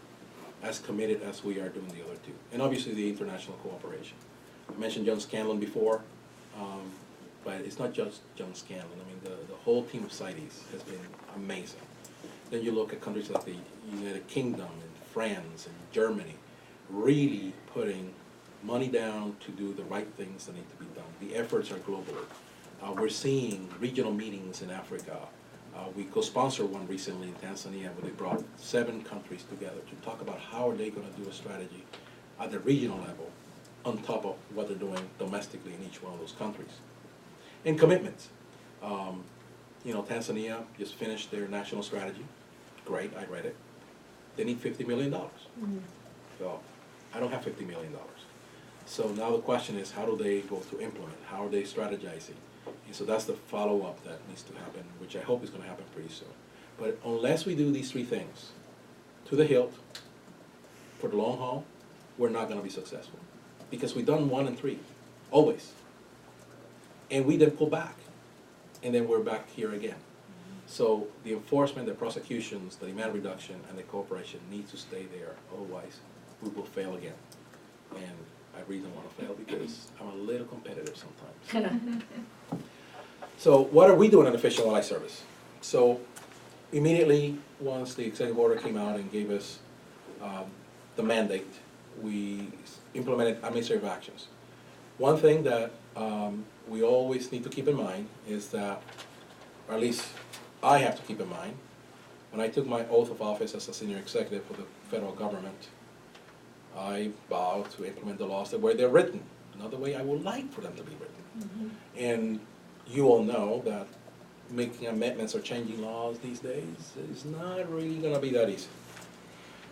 as committed as we are doing the other 2. And obviously the international cooperation. I mentioned John Scanlon before, but it's not just John Scanlon. I mean, the whole team of CITES has been amazing. Then you look at countries like the United Kingdom and France and Germany, really putting money down to do the right things that need to be done. The efforts are global. We're seeing regional meetings in Africa. We co-sponsored one recently in Tanzania where they brought 7 countries together to talk about how are they going to do a strategy at the regional level on top of what they're doing domestically in each one of those countries. And commitments. Tanzania just finished their national strategy. Great, I read it. They need $50 million. So I don't have $50 million. So now the question is, how do they go to implement? How are they strategizing? And so that's the follow-up that needs to happen, which I hope is going to happen pretty soon. But unless we do these 3 things to the hilt for the long haul, we're not going to be successful. because we've done 1 and 3, always. And we then pull back, and then we're back here again. So the enforcement, the prosecutions, the demand reduction, and the cooperation need to stay there, otherwise we will fail again. And I really don't want to fail because I'm a little competitive sometimes. So what are we doing in the Fish and Wildlife Service? So immediately, once the executive order came out and gave us the mandate, we implemented administrative actions. One thing that we always need to keep in mind is that, or at least I have to keep in mind, when I took my oath of office as a senior executive for the federal government, I vowed to implement the laws the way they're written, not the way I would like for them to be written. And you all know that making amendments or changing laws these days is not really going to be that easy.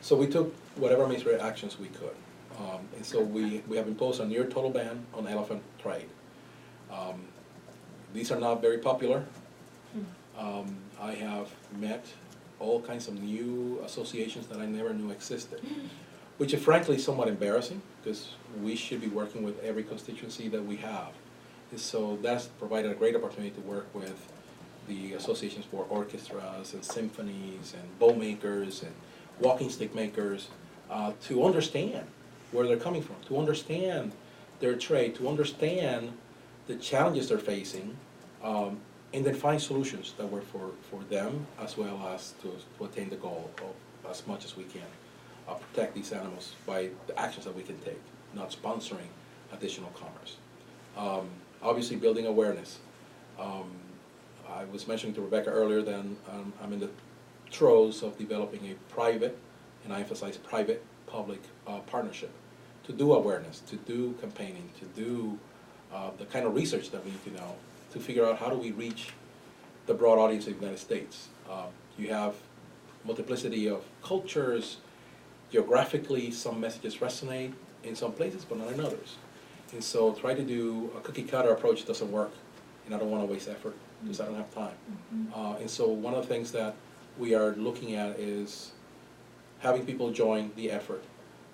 So we took whatever administrative actions we could. And so we have imposed a near total ban on elephant trade. These are not very popular. I have met all kinds of new associations that I never knew existed, which is frankly somewhat embarrassing because we should be working with every constituency that we have. And so that's provided a great opportunity to work with the associations for orchestras and symphonies and bow makers and walking stick makers to understand where they're coming from, to understand their trade, to understand the challenges they're facing, and then find solutions that work for them as well as to attain the goal of as much as we can protect these animals by the actions that we can take, not sponsoring additional commerce. Obviously building awareness. I was mentioning to Rebecca earlier that I'm in the throes of developing a private, and I emphasize private-public partnership to do awareness, to do campaigning, to do the kind of research that we need to know to figure out how do we reach the broad audience of the United States. You have multiplicity of cultures. Geographically, some messages resonate in some places, but not in others. And so try to do a cookie-cutter approach doesn't work, and I don't want to waste effort because I don't have time. And so one of the things that we are looking at is having people join the effort.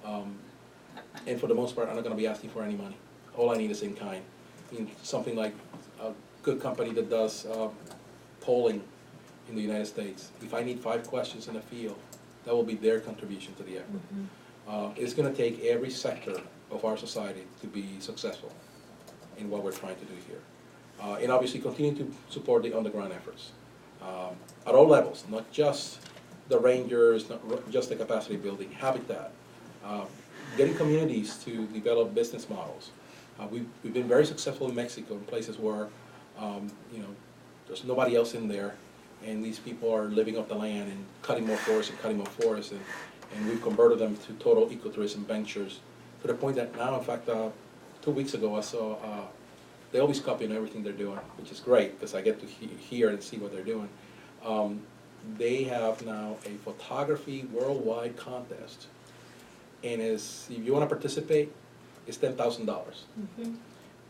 And for the most part, I'm not going to be asking for any money. All I need is in kind. Something like a good company that does polling in the United States. If I need 5 questions in the field, that will be their contribution to the effort. It's going to take every sector of our society to be successful in what we're trying to do here. And obviously continue to support the underground efforts at all levels, not just the rangers, not just the capacity building, habitat, getting communities to develop business models. We've been very successful in Mexico in places where there's nobody else in there, and these people are living off the land and cutting more forests and cutting more forests, and we've converted them to total ecotourism ventures to the point that now, in fact, 2 weeks ago I saw they always copy on everything they're doing, which is great because I get to hear and see what they're doing. They have now a photography worldwide contest, and if you want to participate, it's $10,000.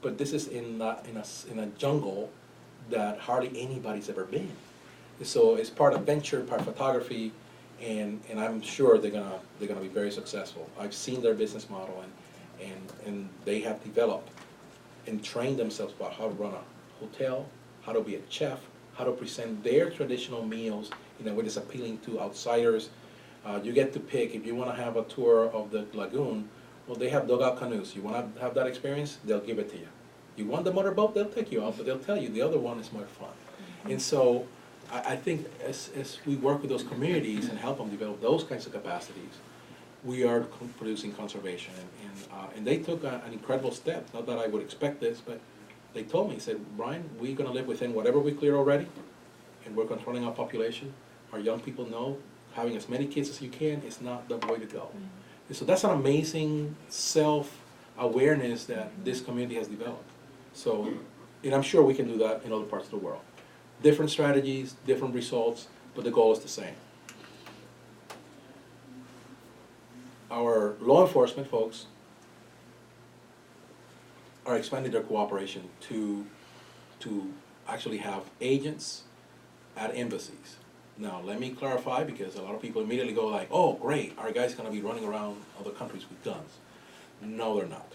But this is in a jungle that hardly anybody's ever been. So it's part adventure, part photography, and I'm sure they're gonna be very successful. I've seen their business model, and they have developed and trained themselves about how to run a hotel, how to be a chef, how to present their traditional meals in a way that's appealing to outsiders. You get to pick if you want to have a tour of the lagoon. Well, they have dugout canoes. You want to have that experience? They'll give it to you. You want the motorboat? They'll take you out, but they'll tell you the other one is more fun. And so I think as we work with those communities and help them develop those kinds of capacities, we are producing conservation. And they took an incredible step. Not that I would expect this, but they told me, said, Brian, we're going to live within whatever we clear already, and we're controlling our population. Our young people know having as many kids as you can is not the way to go. And so that's an amazing self-awareness that this community has developed. So, and I'm sure we can do that in other parts of the world. Different strategies, different results, but the goal is the same. Our law enforcement folks are expanding their cooperation to actually have agents at embassies. Now, let me clarify, because a lot of people immediately go like, oh, great, our guy's going to be running around other countries with guns. No, they're not.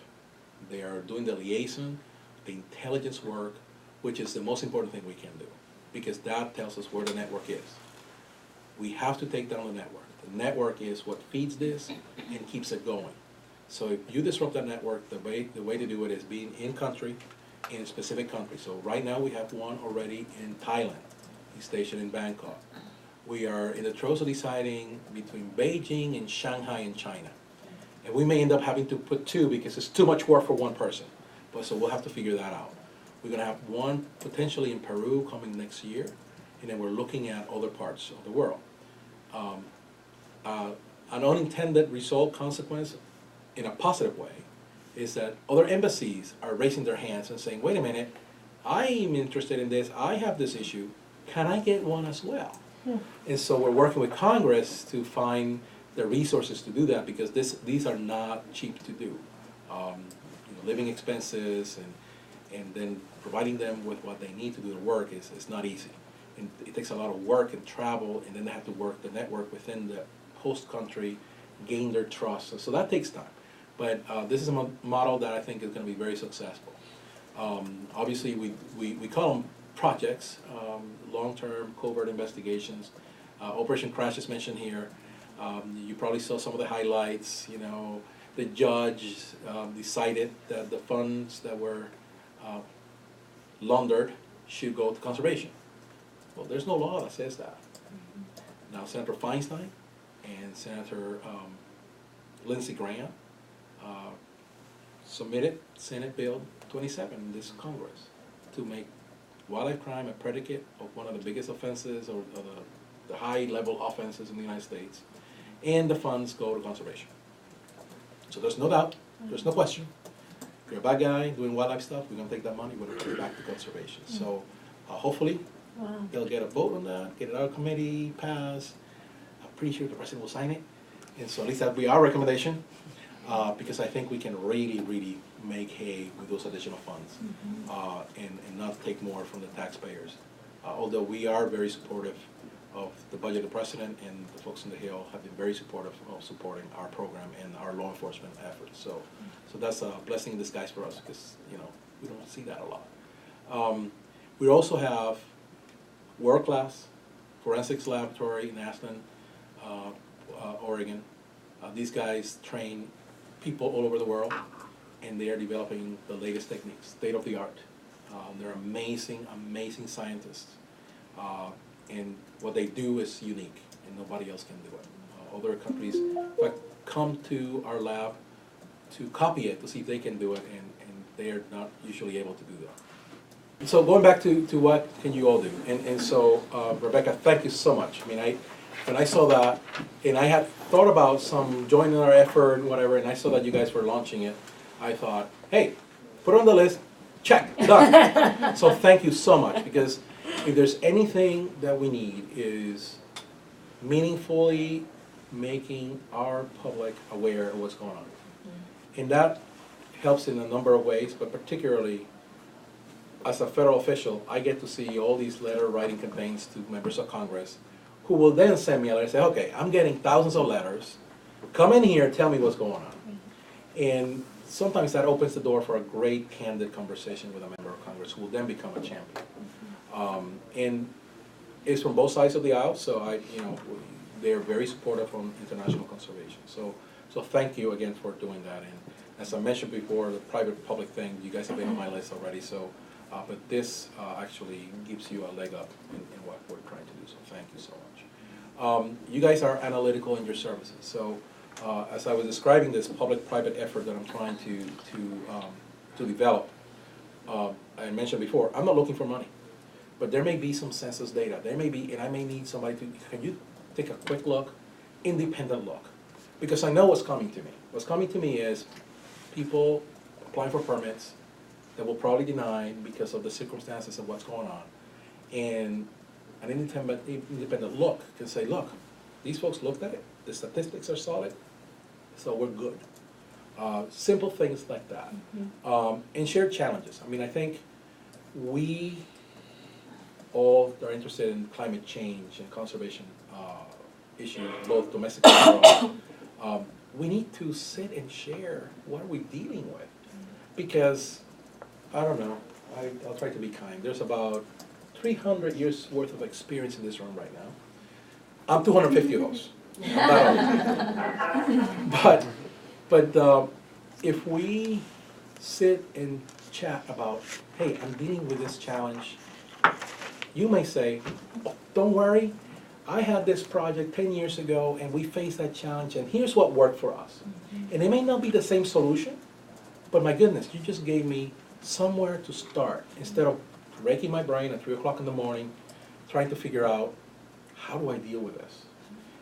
They are doing the liaison, the intelligence work, which is the most important thing we can do, because that tells us where the network is. We have to take down the network. The network is what feeds this and keeps it going. So if you disrupt that network, the way to do it is being in country, in a specific country. So right now we have one already in Thailand. He's stationed in Bangkok. We are in the throes of deciding between Beijing and Shanghai in China. And we may end up having to put two because it's too much work for one person. But so we'll have to figure that out. We're going to have one potentially in Peru coming next year, and then we're looking at other parts of the world. An unintended result, consequence, in a positive way, is that other embassies are raising their hands and saying, wait a minute, I'm interested in this, I have this issue, can I get one as well? And so we're working with Congress to find the resources to do that, because these are not cheap to do. Living expenses and then providing them with what they need to do their work is not easy. And it takes a lot of work and travel, and then they have to work the network within the host country, gain their trust. So that takes time. But this is a model that I think is going to be very successful. Obviously, we call them projects, long-term covert investigations. Operation Crash is mentioned here. You probably saw some of the highlights. The judge decided that the funds that were laundered should go to conservation. Well, there's no law that says that. Now, Senator Feinstein and Senator Lindsey Graham submitted Senate Bill 27 in this Congress to make wildlife crime a predicate of one of the biggest offenses or the high-level offenses in the United States, and the funds go to conservation. So there's no doubt, there's no question. If you're a bad guy doing wildlife stuff, we're going to take that money, we're going to put it back to conservation. So hopefully they'll get a vote on that, get it out of committee, pass. I'm pretty sure the president will sign it. And so at least that will be our recommendation, because I think we can really make hay with those additional funds and not take more from the taxpayers. Although we are very supportive of the budget, the president and the folks in the Hill have been very supportive of supporting our program and our law enforcement efforts. So that's a blessing in disguise for us, because we don't see that a lot. We also have world-class forensics laboratory in Ashland, Oregon. These guys train people all over the world, and they are developing the latest techniques, state of the art. They're amazing scientists. And what they do is unique, and nobody else can do it. Other countries, in fact, come to our lab to copy it to see if they can do it, and they are not usually able to do that. So going back to what can you all do, and so Rebecca, thank you so much. I mean, when I saw that, and I had thought about some joining our effort and whatever, and I saw that you guys were launching it, I thought, hey, put it on the list, check, done. So thank you so much, because if there's anything that we need is meaningfully making our public aware of what's going on. And that helps in a number of ways, but particularly as a federal official, I get to see all these letter writing campaigns to members of Congress who will then send me a letter and say, okay, I'm getting thousands of letters, come in here, tell me what's going on. And sometimes that opens the door for a great candid conversation with a member of Congress who will then become a champion. And it's from both sides of the aisle, so they're very supportive on international conservation. So thank you again for doing that. And as I mentioned before, the private-public thing, you guys have been on my list already. So, but this actually gives you a leg up in what we're trying to do. So thank you so much. You guys are analytical in your services. So as I was describing this public-private effort that I'm trying to develop, I mentioned before, I'm not looking for money. But there may be some census data. There may be, and I may need somebody to, can you take a quick look, independent look? Because I know what's coming to me. What's coming to me is people applying for permits that will probably deny because of the circumstances of what's going on. And an independent look can say, look, these folks looked at it. The statistics are solid, so we're good. Simple things like that. And shared challenges. I mean, I think we all are interested in climate change and conservation issues, both domestic and abroad. We need to sit and share what are we dealing with. because, I don't know, I'll try to be kind. There's about 300 years worth of experience in this room right now. I'm 250 of those. I'm not old. But if we sit and chat about, hey, I'm dealing with this challenge, you may say, oh, don't worry, I had this project 10 years ago and we faced that challenge and here's what worked for us. And it may not be the same solution, but my goodness, you just gave me somewhere to start instead of raking my brain at 3 o'clock in the morning trying to figure out how do I deal with this.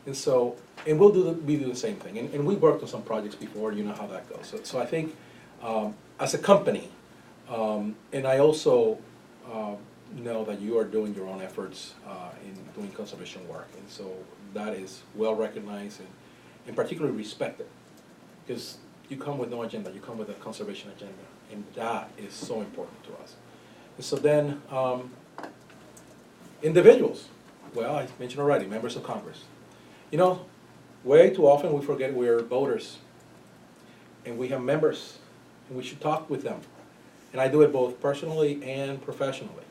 And so, and we do the same thing. And we worked on some projects before, you know how that goes. So I think as a company, and I also know that you are doing your own efforts in doing conservation work. And so that is well recognized and particularly respected. Because you come with no agenda, you come with a conservation agenda. And that is so important to us. And so then, individuals, well, I mentioned already, members of Congress. You know, way too often we forget we're voters. And we have members, and we should talk with them. And I do it both personally and professionally.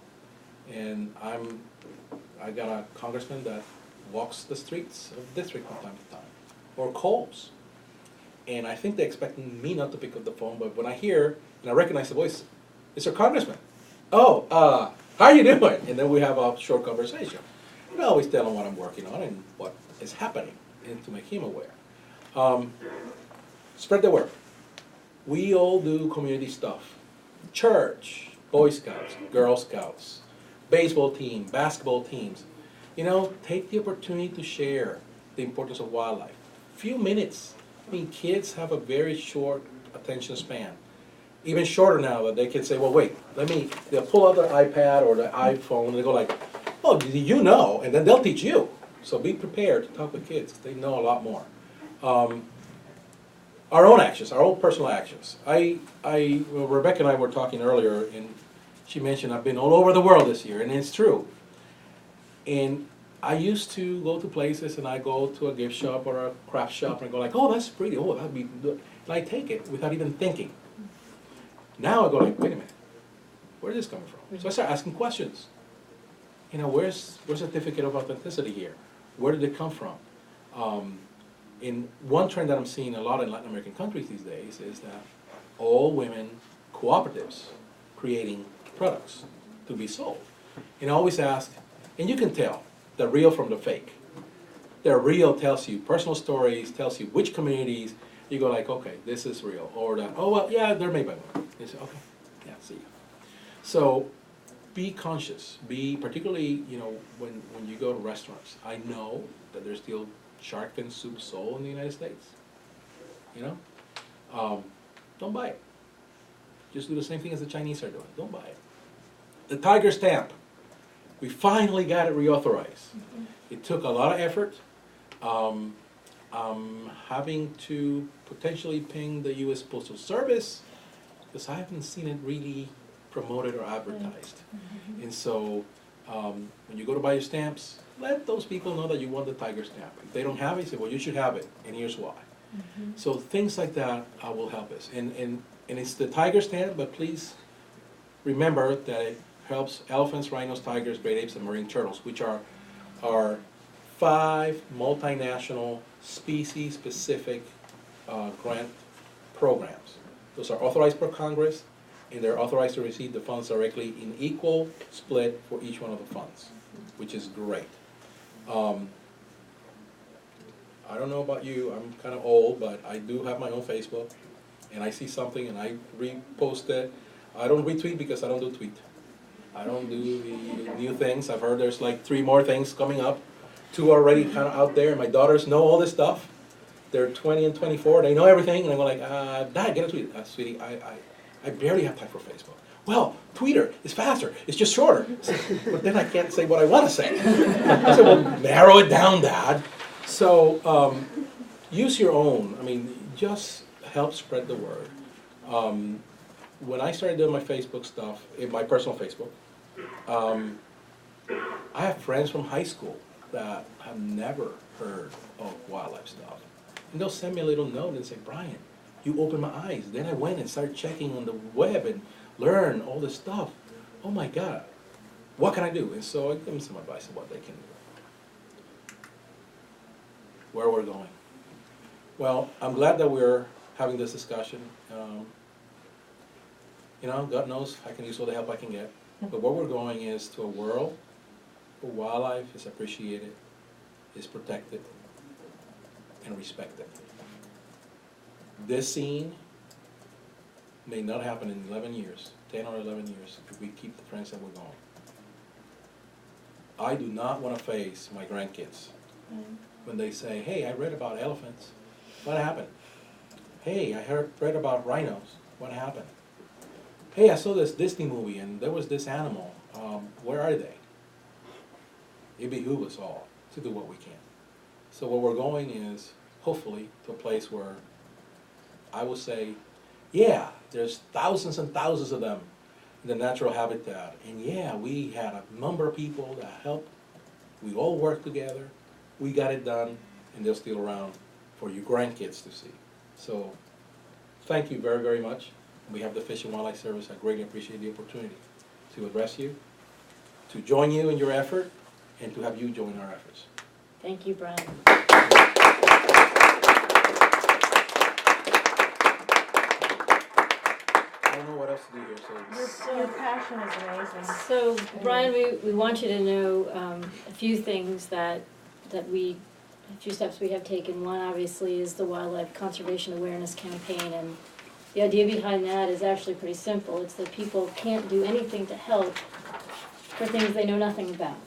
And I got a congressman that walks the streets of the district from time to time, or calls. And I think they expect me not to pick up the phone, but when I hear and I recognize the voice, it's our congressman. Oh, how are you doing? And then we have a short conversation. And I always tell him what I'm working on and what is happening, and to make him aware. Spread the word. We all do community stuff. Church, Boy Scouts, Girl Scouts, baseball team, basketball teams. You know, take the opportunity to share the importance of wildlife. Few minutes. I mean, kids have a very short attention span. Even shorter now that they can say, well, wait, they'll pull out their iPad or their iPhone and they go like, oh, you know, and then they'll teach you. So be prepared to talk with kids. They know a lot more. Our own actions, our own personal actions. Well, Rebecca and I were talking earlier, and she mentioned I've been all over the world this year, and it's true. And I used to go to places, and I go to a gift shop or a craft shop, and I go like, oh, that's pretty, oh, that'd be good. And I take it without even thinking. Now I go like, wait a minute, where is this coming from? So I start asking questions. You know, where's the certificate of authenticity here? Where did it come from? In one trend that I'm seeing a lot in Latin American countries these days is that all women cooperatives creating products to be sold. And I always ask, and you can tell the real from the fake. The real tells you personal stories, tells you which communities. You go like, okay, this is real. Or that, oh, well, yeah, they're made by women. You say, okay, yeah, see you. So be conscious. Be particularly, you know, when you go to restaurants. I know that there's still shark fin soup sold in the United States. You know? Don't buy it. Just do the same thing as the Chinese are doing. Don't buy it. The tiger stamp. We finally got it reauthorized. It took a lot of effort. I'm having to potentially ping the U.S. Postal Service because I haven't seen it really promoted or advertised. And so when you go to buy your stamps, let those people know that you want the tiger stamp. If they don't have it, say, well, you should have it, and here's why. So things like that will help us. And it's the tiger stamp, but please remember that it helps elephants, rhinos, tigers, great apes, and marine turtles, which are 5 multinational species-specific grant programs. Those are authorized per Congress, and they're authorized to receive the funds directly in equal split for each one of the funds, which is great. I don't know about you, I'm kind of old, but I do have my own Facebook, and I see something and I repost it. I don't retweet because I don't do tweet. I don't do the new things. I've heard there's like 3 more things coming up. 2 already kind of out there. My daughters know all this stuff. They're 20 and 24. They know everything. And I'm like, Dad, get a tweet. Sweetie, I barely have time for Facebook. Well, Twitter is faster. It's just shorter. But then I can't say what I want to say. I said, well, narrow it down, Dad. So use your own. I mean, just help spread the word. When I started doing my Facebook stuff, in my personal Facebook, I have friends from high school that have never heard of wildlife stuff. And they'll send me a little note and say, Brian, you opened my eyes. Then I went and started checking on the web and learned all this stuff. Oh my God, what can I do? And so I give them some advice on what they can do. Where we're going. Well, I'm glad that we're having this discussion. You know, God knows I can use all the help I can get. But where we're going is to a world where wildlife is appreciated, is protected, and respected. This scene may not happen in 11 years, 10 or 11 years, if we keep the trends that we're going. I do not want to face my grandkids when they say, hey, I read about elephants. What happened? Hey, I read about rhinos. What happened? Hey, I saw this Disney movie and there was this animal. Where are they? It behooves us all to do what we can. So where we're going is, hopefully, to a place where I will say, yeah, there's thousands and thousands of them in the natural habitat. And yeah, we had a number of people that helped. We all worked together. We got it done, and they're still around for your grandkids to see. So thank you very, very much. On behalf of the Fish and Wildlife Service, I greatly appreciate the opportunity to address you, to join you in your effort, and to have you join our efforts. Thank you, Brian. I don't know what else to do here, so. Your passion is amazing. So, Brian, we want you to know a few things a few steps we have taken. One, obviously, is the Wildlife Conservation Awareness Campaign, and the idea behind that is actually pretty simple. It's that people can't do anything to help for things they know nothing about.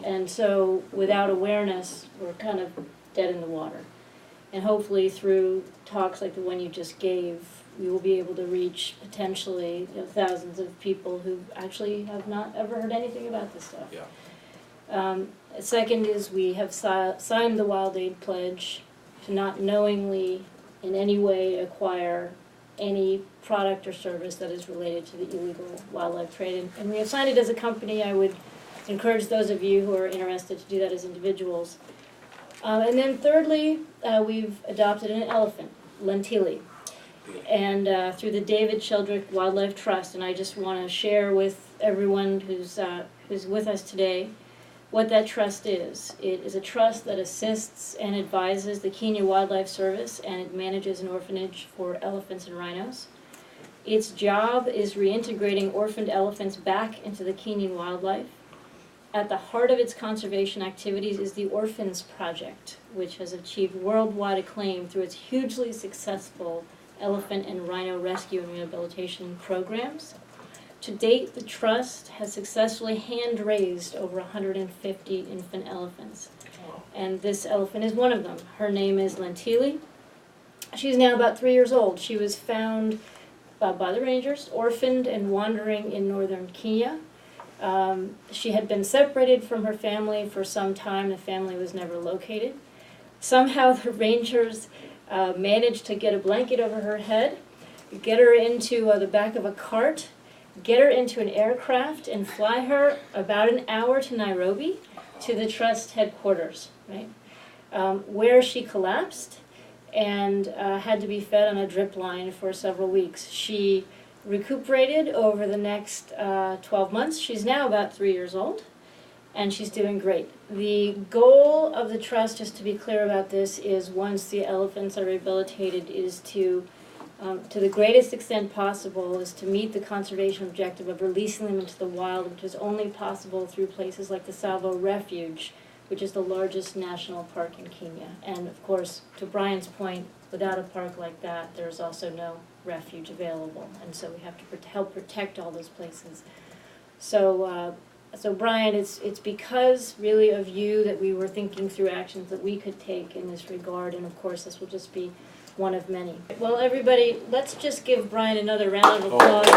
And so, without awareness, we're kind of dead in the water. And hopefully, through talks like the one you just gave, we will be able to reach potentially thousands of people who actually have not ever heard anything about this stuff. Yeah. Second is we have signed the Wild Aid Pledge to not knowingly in any way acquire any product or service that is related to the illegal wildlife trade. And we have signed it as a company. I would encourage those of you who are interested to do that as individuals. And then thirdly, we've adopted an elephant, Lentili, and through the David Sheldrick Wildlife Trust. And I just want to share with everyone who's with us today what that trust is. It is a trust that assists and advises the Kenya Wildlife Service, and it manages an orphanage for elephants and rhinos. Its job is reintegrating orphaned elephants back into the Kenyan wildlife. At the heart of its conservation activities is the Orphans Project, which has achieved worldwide acclaim through its hugely successful elephant and rhino rescue and rehabilitation programs. To date, the Trust has successfully hand-raised over 150 infant elephants. And this elephant is one of them. Her name is Lentili. She's now about 3 years old. She was found by the rangers, orphaned and wandering in northern Kenya. She had been separated from her family for some time. The family was never located. Somehow the rangers managed to get a blanket over her head, get her into the back of a cart, get her into an aircraft, and fly her about an hour to Nairobi to the Trust headquarters, right? Where she collapsed and had to be fed on a drip line for several weeks. She recuperated over the next 12 months. She's now about 3 years old, and she's doing great. The goal of the Trust, just to be clear about this, is once the elephants are rehabilitated, is to the greatest extent possible, is to meet the conservation objective of releasing them into the wild, which is only possible through places like the Salvo Refuge, which is the largest national park in Kenya. And of course, to Brian's point, without a park like that, there's also no refuge available. And so we have to help protect all those places. So Brian, it's because really of you that we were thinking through actions that we could take in this regard. And of course, this will just be one of many. Well, everybody, let's just give Brian another round of applause.